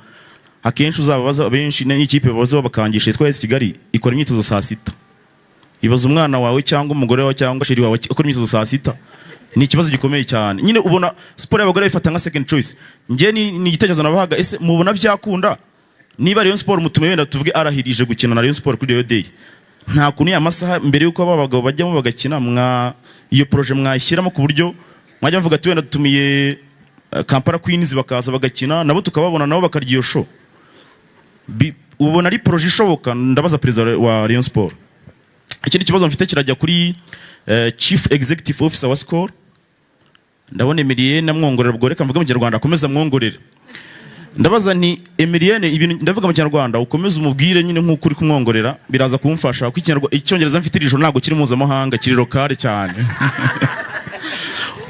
Akenshi uzababaza benshi n'ikipe babaza bakangisha yitwa AS Kigali ikora imyitozo saa 6. Ibaza umwana wawe cyangwa umugore wawe cyangwa sheri wawe ukora imyitozo saa 6, ni ikibazo gikomeye cyane. Nyine ubona sport y'abagore ifata nka second choice. Nge ni igitekerezo nabahaga, ese mubona byakunda niba Rayon Sport mutume wenda tuvuge arahirije gukina na Rayon Sport kuri Rayon Day, nta kuntu ya masaha mbere yuko abagabo bajyamo bagakina iyo projet mwayishyiramo ku buryo mwajya mvuga ati wenda dutumiye Kampala Queens bakaza bagakina nabo tukababona nabo bakarya iyo show. Ubona ari projet ishoboka? Ndabaza perezida wa Rayon Sport. Ikindi kibazo mfite kirajya kuri Chief Executive Officer wa Skol. Ndabona Emilienne namwongorera, ubwo reka mvuge mu Kinyarwanda akomeza mwongorera. Ndabaza ni Emilienne, ibintu ndavuga mu Kinyarwanda ukomeza umubwire nyine nk'uko uri kumwongorera, biraza kumfasha kuko Icyongereza mfite ijoro ntabwo kiri mpuzamahanga, kiri lokale cyane.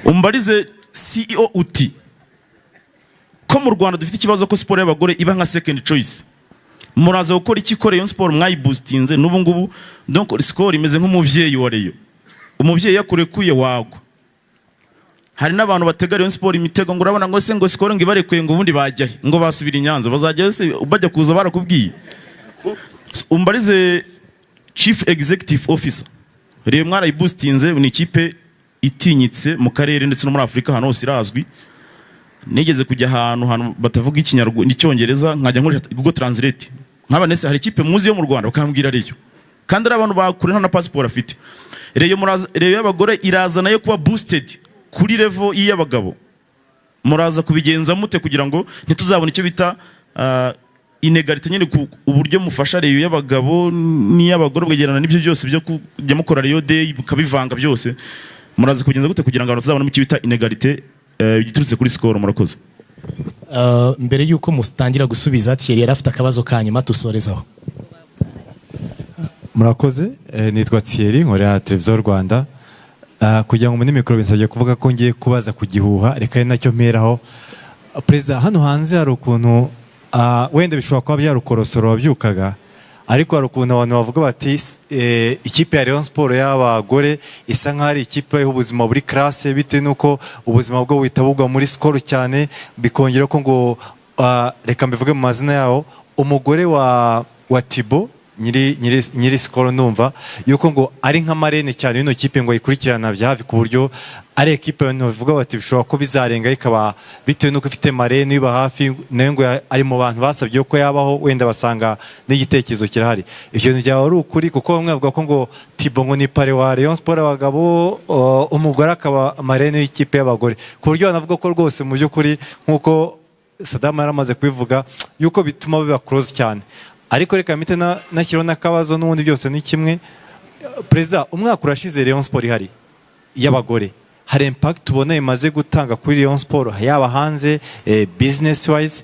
Umbarize CEO uti ko mu Rwanda dufite ikibazo ko sport y'abagore iba nka second choice, muraza gukora iki ko Rayon Sport mwayiboostinze n'ubu ngubu, donc Skol imeze nk'umuvyeyi wa Rayon, umuvyeyi yakurekuye wagwa. Hari n'abantu batega Rayon Sport imitego ngo urabona ngo se ngo Skol ngo ibarekuye ngo ubundi bajya ngo basubira i Nyanza, bazajya se bajya kuza barakubwiye. Umbarize Chief Executive Officer, Rayon mwarayiboostinze, ni ikipe itinyitse mu karere ndetse no muri Afrika hano hose irazwi. Nigeze kujya ahantu batavuga Ikinyarwanda n'Icyongereza, nkajya nkoresha Google Translate, nkaba nese hari ikipe muzi yo mu Rwanda bakambwira Rayon, kandi ari abantu bakure nta na passport afite. Rayon y'abagore iraza nayo kuba boosted kuri level y'abagabo, muraza kubigenza mute kugira ngo ntituzabona icyo bita inegalite, nyine uburyo mufasha Rayon y'abagabo n'iy'abagore bwegerana n'ibyo byose byo kujya mukora Rayon Day bukabivanga byose, muraza kubigenza gute kugira ngo tuzabone icyo bita inegalite giturutse kuri Skol? Murakoze. Mbere yuko mustangira gusubiza, Thierry yari afite akabazo kanyuma tusorezaho. Murakoze, nitwa Thierry, nkorera televiziyo Rwanda. Kugira ngo muri mikoro binsabye kuvuga ko ngiye kubaza ku gihuha, reka ari nacyo mperaho. Perezida, hano hanze hari ukuntu wenda bishobora kuba byarukorosoro wabyukaga, ariko hari ukuntu abantu bavuga bati ikipe ya Rayon Sport y'abagore isa nk'aho ari ikipe y'ubuzima buri classe, bitewe nuko ubuzima bwo buhita bugwa muri Skol cyane, bikongera ko ngo reka mbivuge mu mazina yawo, umugore wa Thibaut nyiri Skol numva yuko ngo ari nka marene cyane ino kipe ngo ayikurikirana bya hafi ku buryo ari ekipe bavuga bati bishobora ko bizarenga ikaba bitewe nuko ifite marene iba hafi nayo ngo ari mu bantu basabye ko yabaho wenda basanga n'igitekerezo kirahari. Ibyo bintu byaba ari ukuri kuko bamwe bavuga ko ngo Tibo ngo ni pare wa Rayon Sport abagabo umugore akaba marene y'ikipe y'abagore ku buryo banavuga ko rwose mu by'ukuri nk'uko Saddam yaramaze kubivuga yuko bituma biba close cyane. Ariko reka mpite nashyiraho n'akabazo n'ubundi byose ni kimwe. Perezida, umwaka urashize Rayon Sport ihari y'abagore, hari impact tubona imaze gutanga kuri Rayon Sport yaba hanze business wise,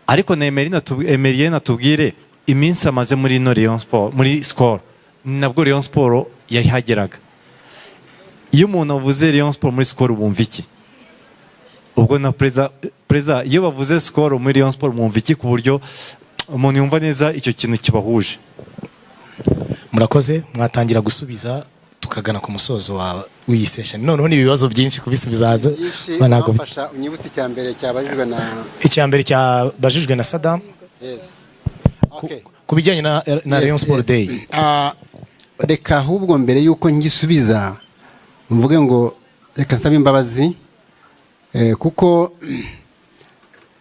ariko na Emery natubwire iminsi amaze muri ino Rayon Sport muri Skol nabwo Rayon Sport yahageraga. Iyo umuntu avuze Rayon Sport muri Skol bumva iki? Ubwo na Perezida iyo bavuze Skol muri Rayon Sport bumva iki ku buryo umuntu yumva neza icyo kintu kibahuje? Murakoze, mwatangira gusubiza tukagana ku musozo w'iyi session. Noneho ni ibibazo byinshi kubisubiza banafasha unyibutse icyambere cyabajijwe na icyambere cyabajijwe na Saddam. Yes. Okay. Kubijyanye na Rayon Sport Day. Reka ahubwo mbere yuko ngisubiza mvuge ngo reka nsaba imbabazi kuko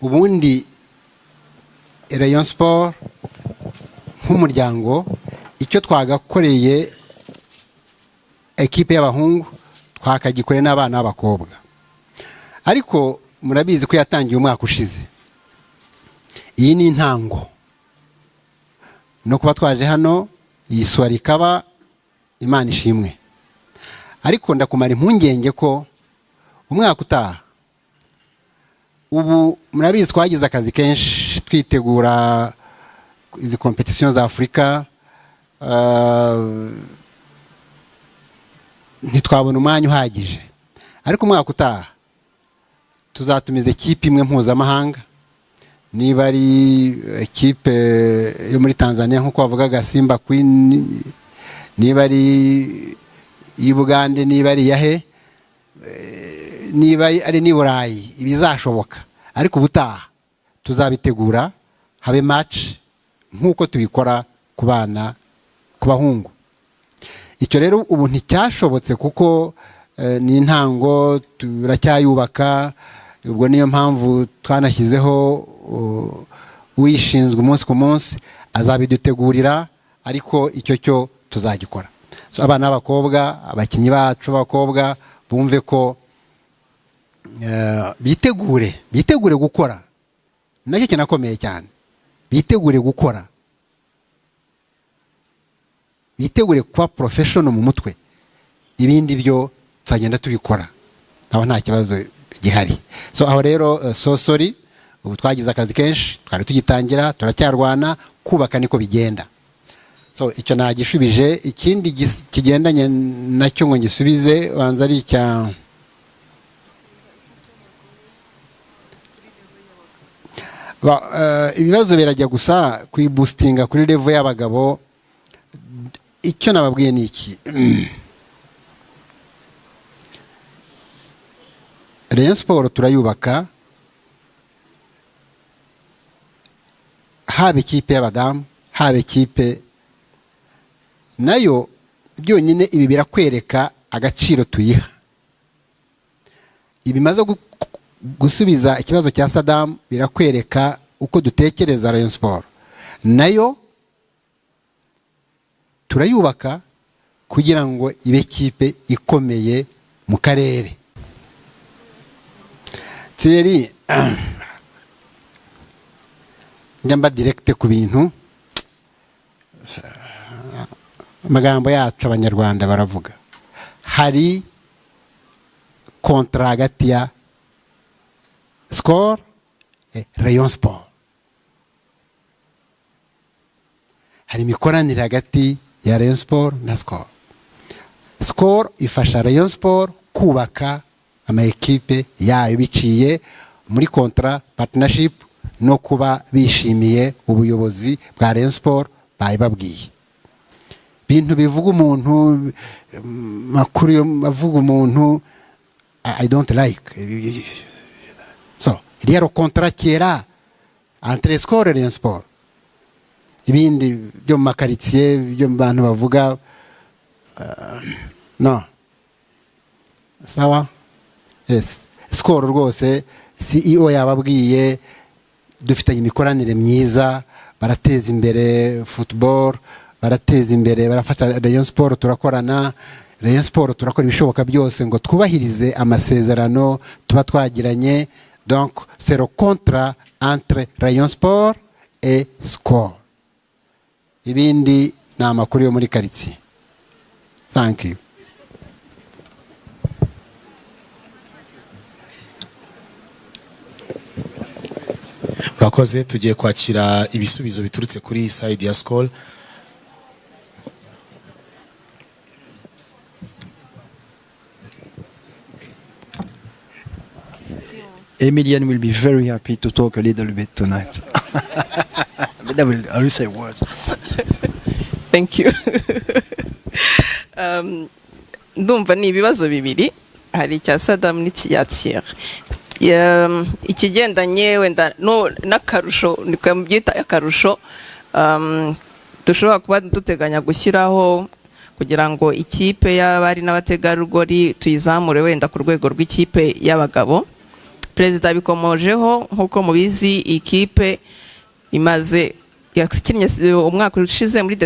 ubundi Rayon Sport nk'umuryango icyo twagakoreye ekipe y'abahungu twakagikoreye n'abana b'abakobwa, ariko murabizi ko yatangiye umwaka ushize. Iyi ni intango no kuba twaje hano iyi swari ikaba Imana ishimwe, ariko ndakumara impungenge ko umwaka utaha ubu murabizi twagize akazi kenshi twitegura izi competition za Afrika, ntitwabona umwanya uhagije, ariko umwaka utaha tuzatumiza ekipe imwe mpuzamahanga, niba ari ekipe yo muri Tanzania nk'uko bavugaga Simba Queen, niba ari i Bugande, niba ari yahe, niba ari ni Burayi, ibizashoboka. Ariko ubutaha tuzabitegura habe match nk'uko tubikora ku bana ku bahungu. Icyo rero ubu nticyashobotse kuko ni intango turacyayubaka. Ubwo niyo mpamvu twanashyizeho wishinzwe umunsi ku munsi azabidutegurira, ariko icyo cyo tuzagikora. So abana b'abakobwa, abakinnyi bacu b'abakobwa bumve ko bitegure gukora. Nacyo kinakomeye cyane, bitegure gukora, bitegure kuba professional mu mutwe. Ibindi byo tuzagenda tubikora, aho nta kibazo gihari. So aho rero sorry, ubu twagize akazi kenshi, twari tugitangira, turacyarwana, kubaka niko bigenda. So icyo nagishubije. Ikindi kigendanye nacyo ngo ngisubize banza ari icya ibibazo birajya gusa kwiboostinga kuri level y'abagabo. Icyo nababwiye ni iki, Rayon Sport turayubaka, haba ikipe y'abadamu, haba ikipe nayo byonyine. Ibi birakwereka agaciro tuyiha. Ibimaze gusubiza ikibazo cya Saddam, birakwereka uko dutekereza Rayon Sport. Nayo turayubaka kugira ngo ibe kipe ikomeye mu karere. Thierry, njyamba direct ku bintu, amagambo yacu abanyarwanda baravuga. Hari kontra hagati ya Skol Rayon Sport, hari imikoranire hagati ya Rayon Sport na Skol. Skol ifasha Rayon Sport kubaka ama ekipe yayo biciye muri kontra partnership no kuba bishimiye ubuyobozi bwa Rayon Sport bayibabwiye. Bintu bivuga umuntu makuru yo bavuga umuntu I don't like. So, il y a le contrat qui est là entre Skol et Rayon Sport. ibindi byo mu makaritsiye byo mu bantu bavuga no sawa. Yes, Skol rwose CEO yababwiye dufitanye imikoranire myiza, barateza imbere football, barateza imbere, barafata Rayon Sport, turakorana Rayon Sport, turakora ibishoboka byose ngo twubahirize amasezerano tuba twagiranye. Donc c'est le contrat entre Rayon Sport et Skol. Ibindi ni amakuru yo muri karitsiye. Thank you. Murakoze, tugiye kwakira ibisubizo biturutse kuri side ya Skol. Emilian will be very happy to talk a little bit tonight. But I will say words. Thank you. Ndumva ni ibibazo bibiri, hari icya Saddam n'icya Thierry. Ikigendanye wenda n'akarusho, nikamubyita akarusho, dushobora kuba duteganya gushyiraho kugira ngo ikipe y'abari n'abategarugori tuyizamure wenda ku rwego rw'ikipe y'abagabo. Perezida bikomojeho nkuko mubizi, ikipe imaze yakinnye umwaka ushize muri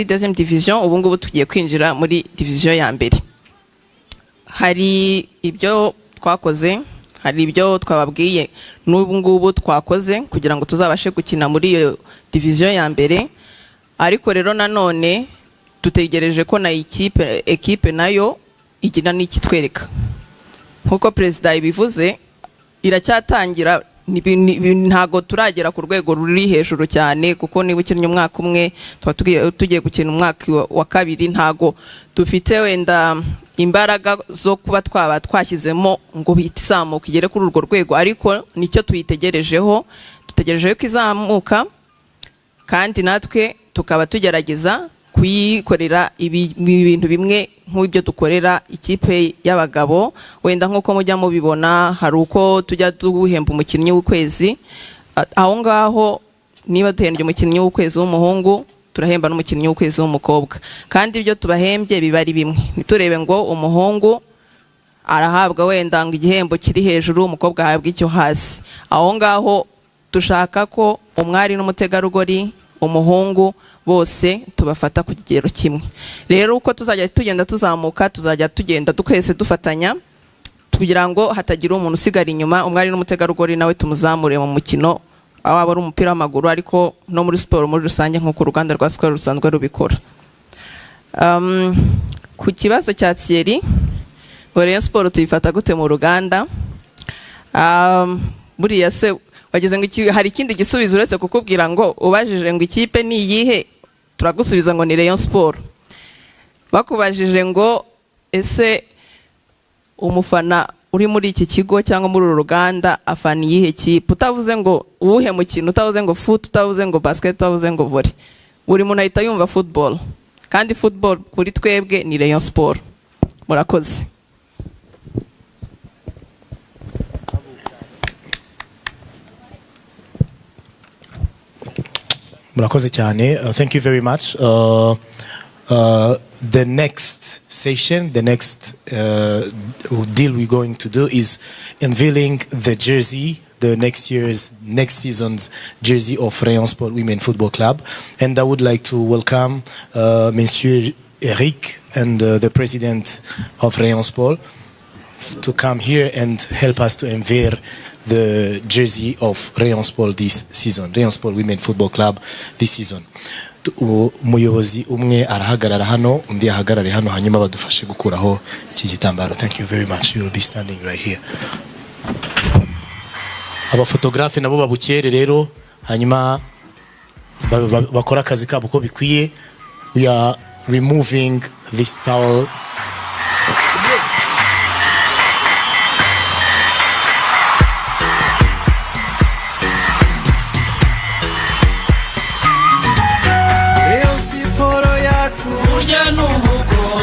deuxième division, ubu ngubu tugiye kwinjira muri division ya mbere. Hari ibyo twakoze, hari ibyo twababwiye n'ubu ngubu twakoze kugira ngo tuzabashe gukina muri iyo division ya mbere, ariko rero nanone dutegereje ko na ekipe nayo igira n'ikitwereka. Nkuko perezida ibivuze, iracyatangira, ntago turagera ku rwego ruri hejuru cyane, kuko niba ukinnye umwaka umwe tugiye gukina umwaka wa kabiri, ntago dufite wenda imbaraga zo kuba twaba twashyizemo ngo hitizamuka igere kuri urwo rwego, ariko nicyo tuyitegerejeho. Dutegereje ko izamuka, kandi natwe tukaba tugerageza kuyikorera ibintu bimwe nk'ibyo dukorera ikipe y'abagabo. Wenda nk'uko mujya mubibona, hari uko tujya duhemba umukinnyi w'ukwezi. Aho ngaho niba duhembye umukinnyi w'ukwezi w'umuhungu, turahemba n'umukinnyi w'ukwezi w'umukobwa, kandi ibyo tubahembye biba ari bimwe. Niturebe ngo umuhungu arahabwa wenda ngo igihembo kiri hejuru, umukobwa ahabwa icyo hasi. Aho ngaho dushaka ko umwari n'umutegarugori, umuhungu bose tubafata ku kigero kimwe. Rero uko tuzajya tugenda tuzamuka, tuzajya tugenda twese dufatanya kugira ngo hatagira umuntu usigara inyuma. Umwari n'umutegarugori nawe tumuzamure mu mukino, waba ari umupira w'amaguru ariko no muri siporo muri rusange nk'uko uruganda rwa Skol rusanzwe rubikora. Ku kibazo cya Thierry, ngo Rayon Sport tuyifata gute mu ruganda, buriya se wagize ngo hari ikindi gisubizo uretse kukubwira ngo ubajije ngo ikipe ni iyihe, turagusubiza ngo ni Rayon Sport. Bakubajije ngo ese umufana uri muri iki kigo cyangwa muri uru ruganda afana iyihe kipe, utavuze ngo uwuhe mukino, utavuze ngo foot, utavuze ngo basket, utavuze ngo volley, buri muntu ahita yumva football, kandi football kuri twebwe ni Rayon Sport. Murakoze. Murakoze cyane. Thank you very much. The next session, the next deal we're going to do is unveiling the jersey, the next season's jersey of Rayon Sport Women Football Club. And I would like to welcome Monsieur Eric and the president of Rayon Sport to come here and help us to unveil the jersey of Rayon Sport this season, Rayon Sport Women Football Club this season. Umuyobozi umwe arahagarara hano, undi ahagarare hano, hanyuma badufashe gukuraho iki gitambaro. Thank you very much. You will be standing right here. Abafotografe nabo babukere rero, hanyuma bakora akazi kabo ko bikwiye. We are removing this towel.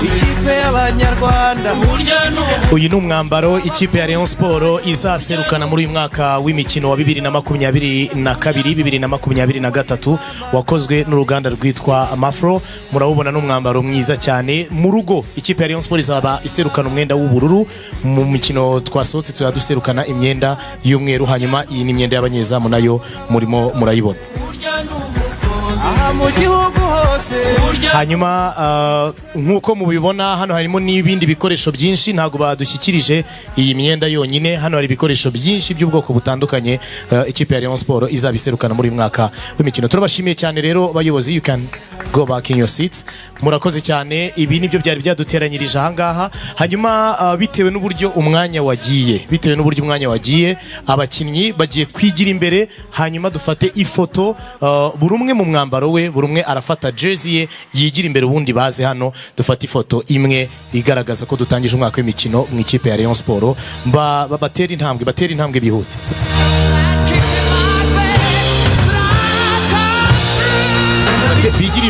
Ikipe y'aba abanyarwanda. Uyu ni umwambaro ikipe ya Rayon Sport izaserukana muri uyu mwaka w'imikino wa 2022 2023 wakozwe n'uruganda rwitwa Mafro. Murabona n'umwambaro mwiza cyane. Mu rugo ikipe ya Rayon Sport izaba iserukana umwenda w'ubururu, mu mikino twasohotse tuyaduserukana imyenda y'umweru, hanyuma iyi ni imyenda y'abanyezamu nayo murimo murayibona. Hanyuma nkuko mubibona hano harimo n'ibindi bikoresho byinshi, ntago badushyikirije iyi myenda yonyine. Hano hari ibikoresho byinshi by'ubwoko butandukanye ikipe ya Rayon Sport izabiserukana muri mwaka w'imikino. Turabashimiye cyane rero bayobozi, you can go back in your seats. Murakoze cyane, ibi nibyo byari byaduteranyirije ahangaha. Hanyuma bitewe n'uburyo umwanya wagiye, abakinnyi bagiye kwigira imbere, hanyuma dufate ifoto, buri umwe mu mwambaro we, buri umwe arafata jersey ye yigira imbere, ubundi baze hano dufata ifoto imwe igaragaza ko dutangije umwaka w'imikino mu ikipe ya Rayon Sport. Batera intambwe bihute. Bigira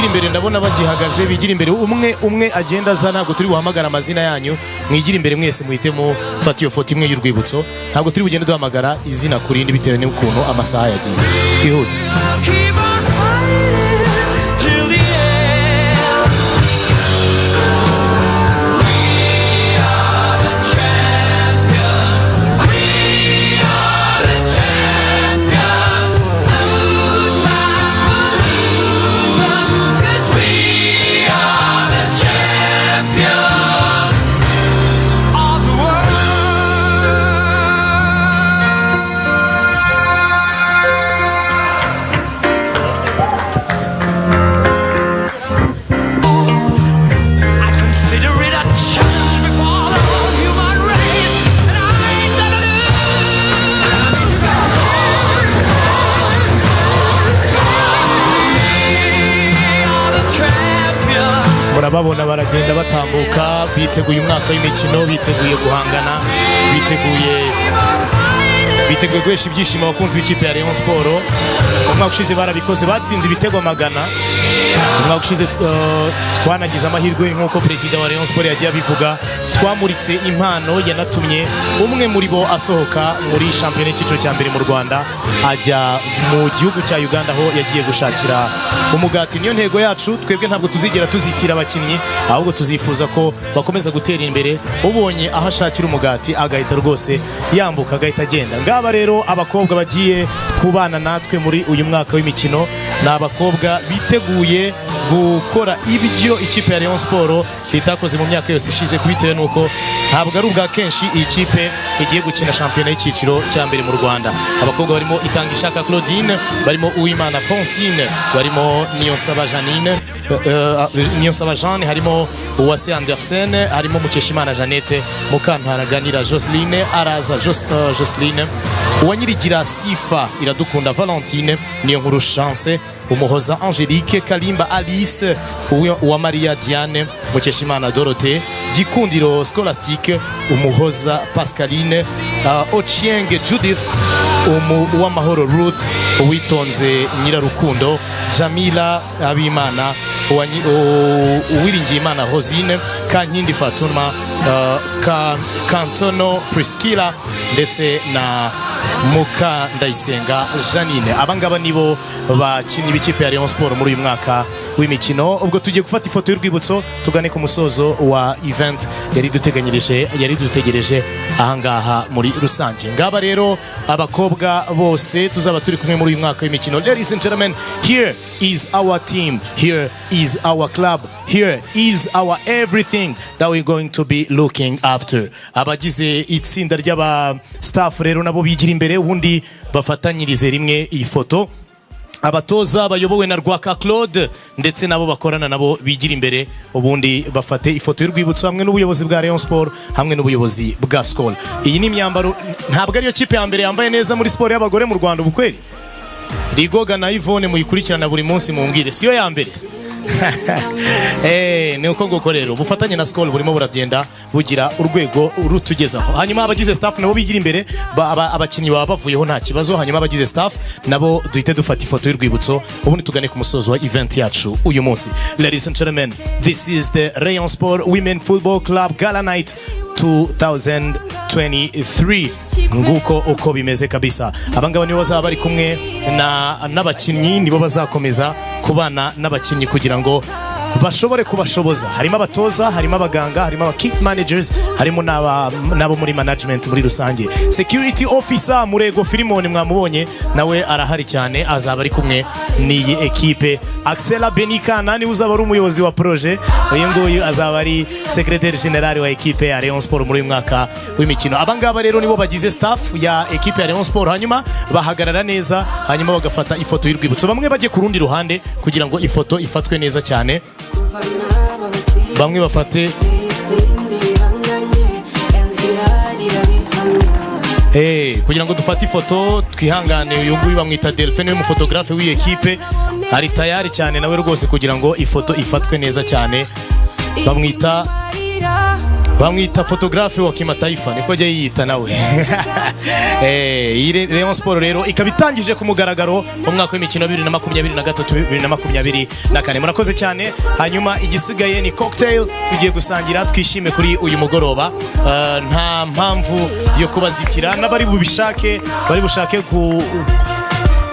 imbere ndabona bagihagaze, bigira imbere umwe agenda aza. Ntabwo turi buhamagara amazina yanyu, mwigira imbere mwese muhitemo fata iyo foto imwe y'urwibutso. Ntabwo turi bugende duhamagara izina kuri indi bitewe n'ukuntu amasaha yagiye. Twihute. Murababona baragenda batambuka, biteguye umwaka w'imikino, biteguye guhangana, biteguye guhesha ibyishimo abakunzi b'ikipe ya Rayon Sport. Umwaka ushize barabikoze, batsinze ibitego magana. Umwaka ushize twanagize amahirwe nk'uko perezida wa Rayon Sport yagiye abivuga, twamuritse impano yanatumye umwe muri bo asohoka muri shampiyona y'icyiciro cya mbere mu Rwanda ajya mu gihugu cya Uganda aho yagiye gushakira umugati. Niyo ntego yacu, twebwe ntabwo tuzigera tuzitira abakinnyi, ahubwo tuzifuza ko bakomeza gutera imbere. Ubonye aho ashakira umugati agahita rwose yambuka, agahita agenda. Ngaba rero abakobwa bagiye kubana natwe muri uyu mwaka w'imikino, ni abakobwa biteguye gukora ibyo ikipe ya Rayon Sport itakoze mu myaka yose ishize, kubitewe nuko ntabwo ari ubwa kenshi iyi kipe igiye gukina shampiyona y'icyiciro cya mbere mu Rwanda. Abakobwa barimo Itangishaka Claudine, barimo Uwimana Francine, barimo Niyonsaba Jeanne, harimo Uwase Andersen, harimo Mukeshimana Jeannette, Mukantaraganira Joseline, Araza Joseline, Uwanyirigira Sifa, Iradukunda Valentine, Niyonkuru Chance, Umuhoza Angelique, Kalimba Alice, Uwamariya Diane, Mukeshimana Dorothée, Gikundiro Scholastique, Umuhoza Pascaline, Ochieng Judith, Uwamahoro Ruth, Uwitonze Nyirarukundo, Jamila Abimana, Uwiringiyimana Rosine, Kankindi Fatuma, Kantono Priscilla ndetse na Muka Ndayisenga Janine. Abangaba nibo bakinnyi b'ikipe ya Rayon Sport muri uyu mwaka w'imikino. Ubwo tugiye gufata ifoto y'urwibutso tugane ku musozo wa event yari dutegereje ahangaha muri rusange. Ngaba rero abakobwa bose tuzaba turi kumwe muri uyu mwaka w'imikino. Ladies and gentlemen, here is our team, here is our club, here is our everything that we're going to be looking after. Abagize itsinda ry'aba staff rero nabo bigira imbere, ubundi bafatanyirize rimwe iyi foto. Abatoza bayobowe na Rwaka Claude ndetse nabo bakorana nabo bigira imbere, ubundi bafate ifoto y'urwibutso hamwe n'ubuyobozi bwa Rayon Sport hamwe n'ubuyobozi bwa Skol. Iyi ni imyambaro, ntabwo ariyo kipe ya mbere yambaye neza muri sport y'abagore mu Rwanda ubukweri. Rigoga na Yvonne muyikurikirana buri munsi mumbwire, siyo ya mbere. ni uko nguko rero ubufatanye na Skol burimo buragenda bugira urwego rutugezaho. Hanyuma abagize staff nabo bigira imbere, abakinnyi baba bavuyeho nta kibazo. Hanyuma abagize staff nabo duhite dufata ifoto y'urwibutso, ubundi tugane ku musozo wa event yacu uyu munsi. Ladies and gentlemen, this is the Rayon Sport Women Football Club Gala Night 2023. Nguko uko bimeze kabisa. Abangaba nibo bazaba bari kumwe n'abakinnyi, nibo bazakomeza kubana n'abakinnyi kugira ngo bashobore kubashoboza. Harimo abatoza, harimo abaganga, harimo aba kick managers, harimo nabo muri management muri rusange. Security officer Murego Filimoni mwamubonye nawe arahari cyane, azaba ari kumwe n'iyi ekipe. Axela Benika nani uzaba ari umuyobozi wa projet, uyu nguyu azaba ari secrétaire général wa ekipe ya Rayon Sport muri mwaka w'imikino. Abangaba rero nibo bagize staff ya ekipe ya Rayon Sport, hanyuma bahagarara neza, hanyuma bagafata ifoto y'urwibutso. Bamwe bajye ku rundi ruhande kugira ngo ifoto ifatwe neza cyane. Bamwe bafate kugira ngo dufate ifoto twihangane. Uyu nguyu bamwita Delphine w'umufotografe w'iyi ekipe, ari tayari cyane nawe rwose kugira ngo ifoto ifatwe neza cyane. Bamwita fotografe wa kimataifa, niko jye yiyita nawe. Iyi Rayon Sport rero ikaba itangije ku mugaragaro mu mwaka w'imikino 2023-2024. Murakoze cyane. Hanyuma igisigaye ni cocktail tugiye gusangira, twishime kuri uyu mugoroba. Nta mpamvu yo kubazitira, n'abari bushake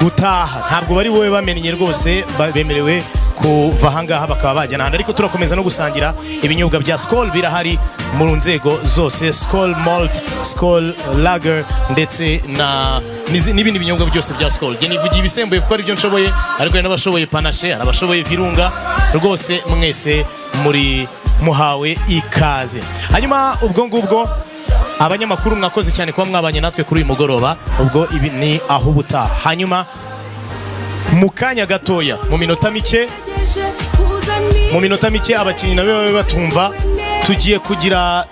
gutaha ntabwo bari wowe bamenye rwose, bemerewe kuva ahangaha bakaba bajya n'ahandi, ariko turakomeza no gusangira ibinyobwa bya Skol birahari mu nzego zose, Skol Malt, Skol Lager ndetse n'ibindi binyobwa byose bya Skol. Jye nivugiye ibisembuye kuko ari byo nshoboye, ariko n'abashoboye panache, abashoboye virunga, rwose mwese muri muhawe ikaze. Hanyuma ubwo ngubwo abanyamakuru mwakoze cyane kuba mwabanye natwe kuri uyu mugoroba, ubwo ibi ni aho ubutaha. Hanyuma mu kanya gatoya, mu minota mike abakinnyi nabo babe batumva, tugiye kugira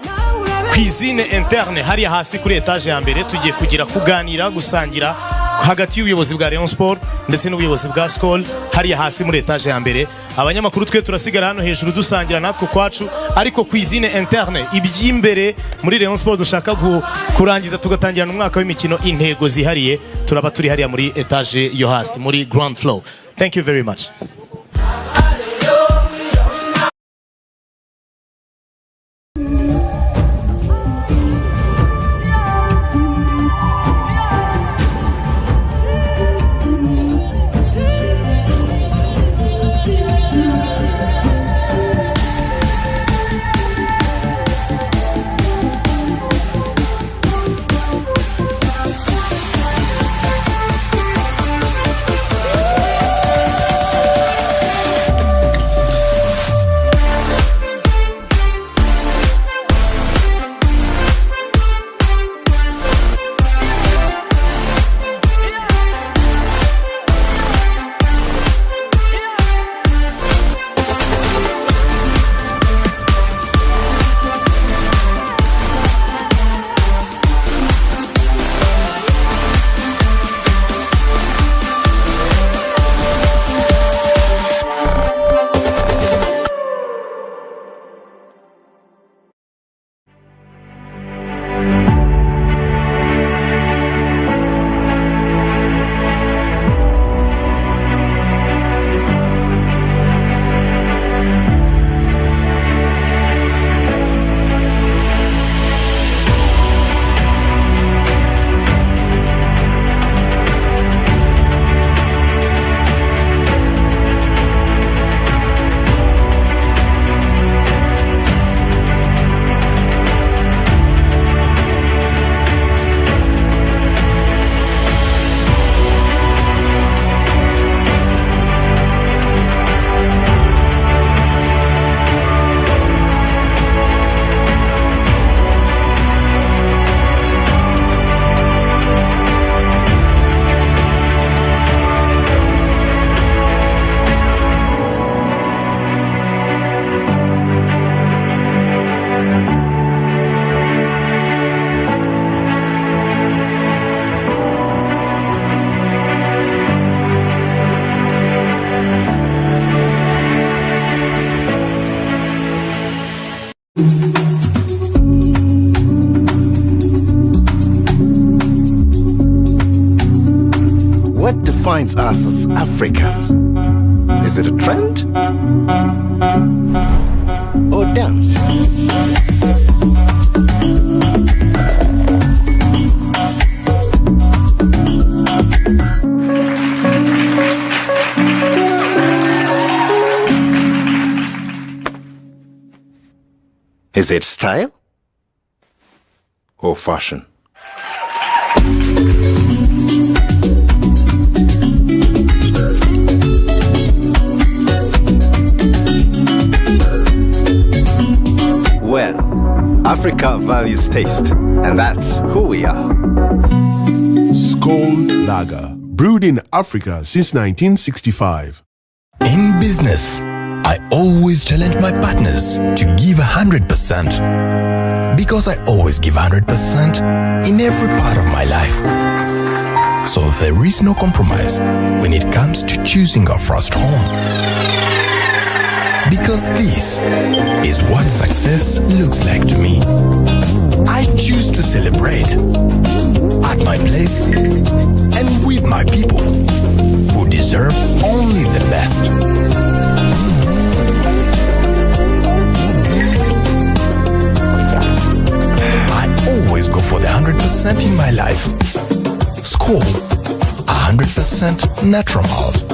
cuisine interne hariya hasi kuri etage ya mbere. Tugiye kugira kuganira, gusangira hagati y'ubuyobozi bwa Rayon Sport ndetse n'ubuyobozi bwa Skol hariya hasi muri etage ya mbere. Abanyamakuru twe turasigara hano hejuru dusangira natwe kwacu, ariko cuisine interne iby'imbere muri Rayon Sport dushaka kurangiza tugatangira umwaka w'imikino, intego zihariye, turaba turi hariya muri etage yo hasi muri ground floor. Thank you very much. What defines us as Africans? Is it a trend? Or dance? Is it style? Or fashion? Well, Africa values taste, and that's who we are. Skol Lager, brewed in Africa since 1965. In business, I always challenge my partners to give 100%. Because I always give 100% in every part of my life. So there is no compromise when it comes to choosing our first home. Because this is what success looks like to me. I choose to celebrate at my place and with my people who deserve only the best. I always go for the 100% in my life. Skol, 100% natural malt.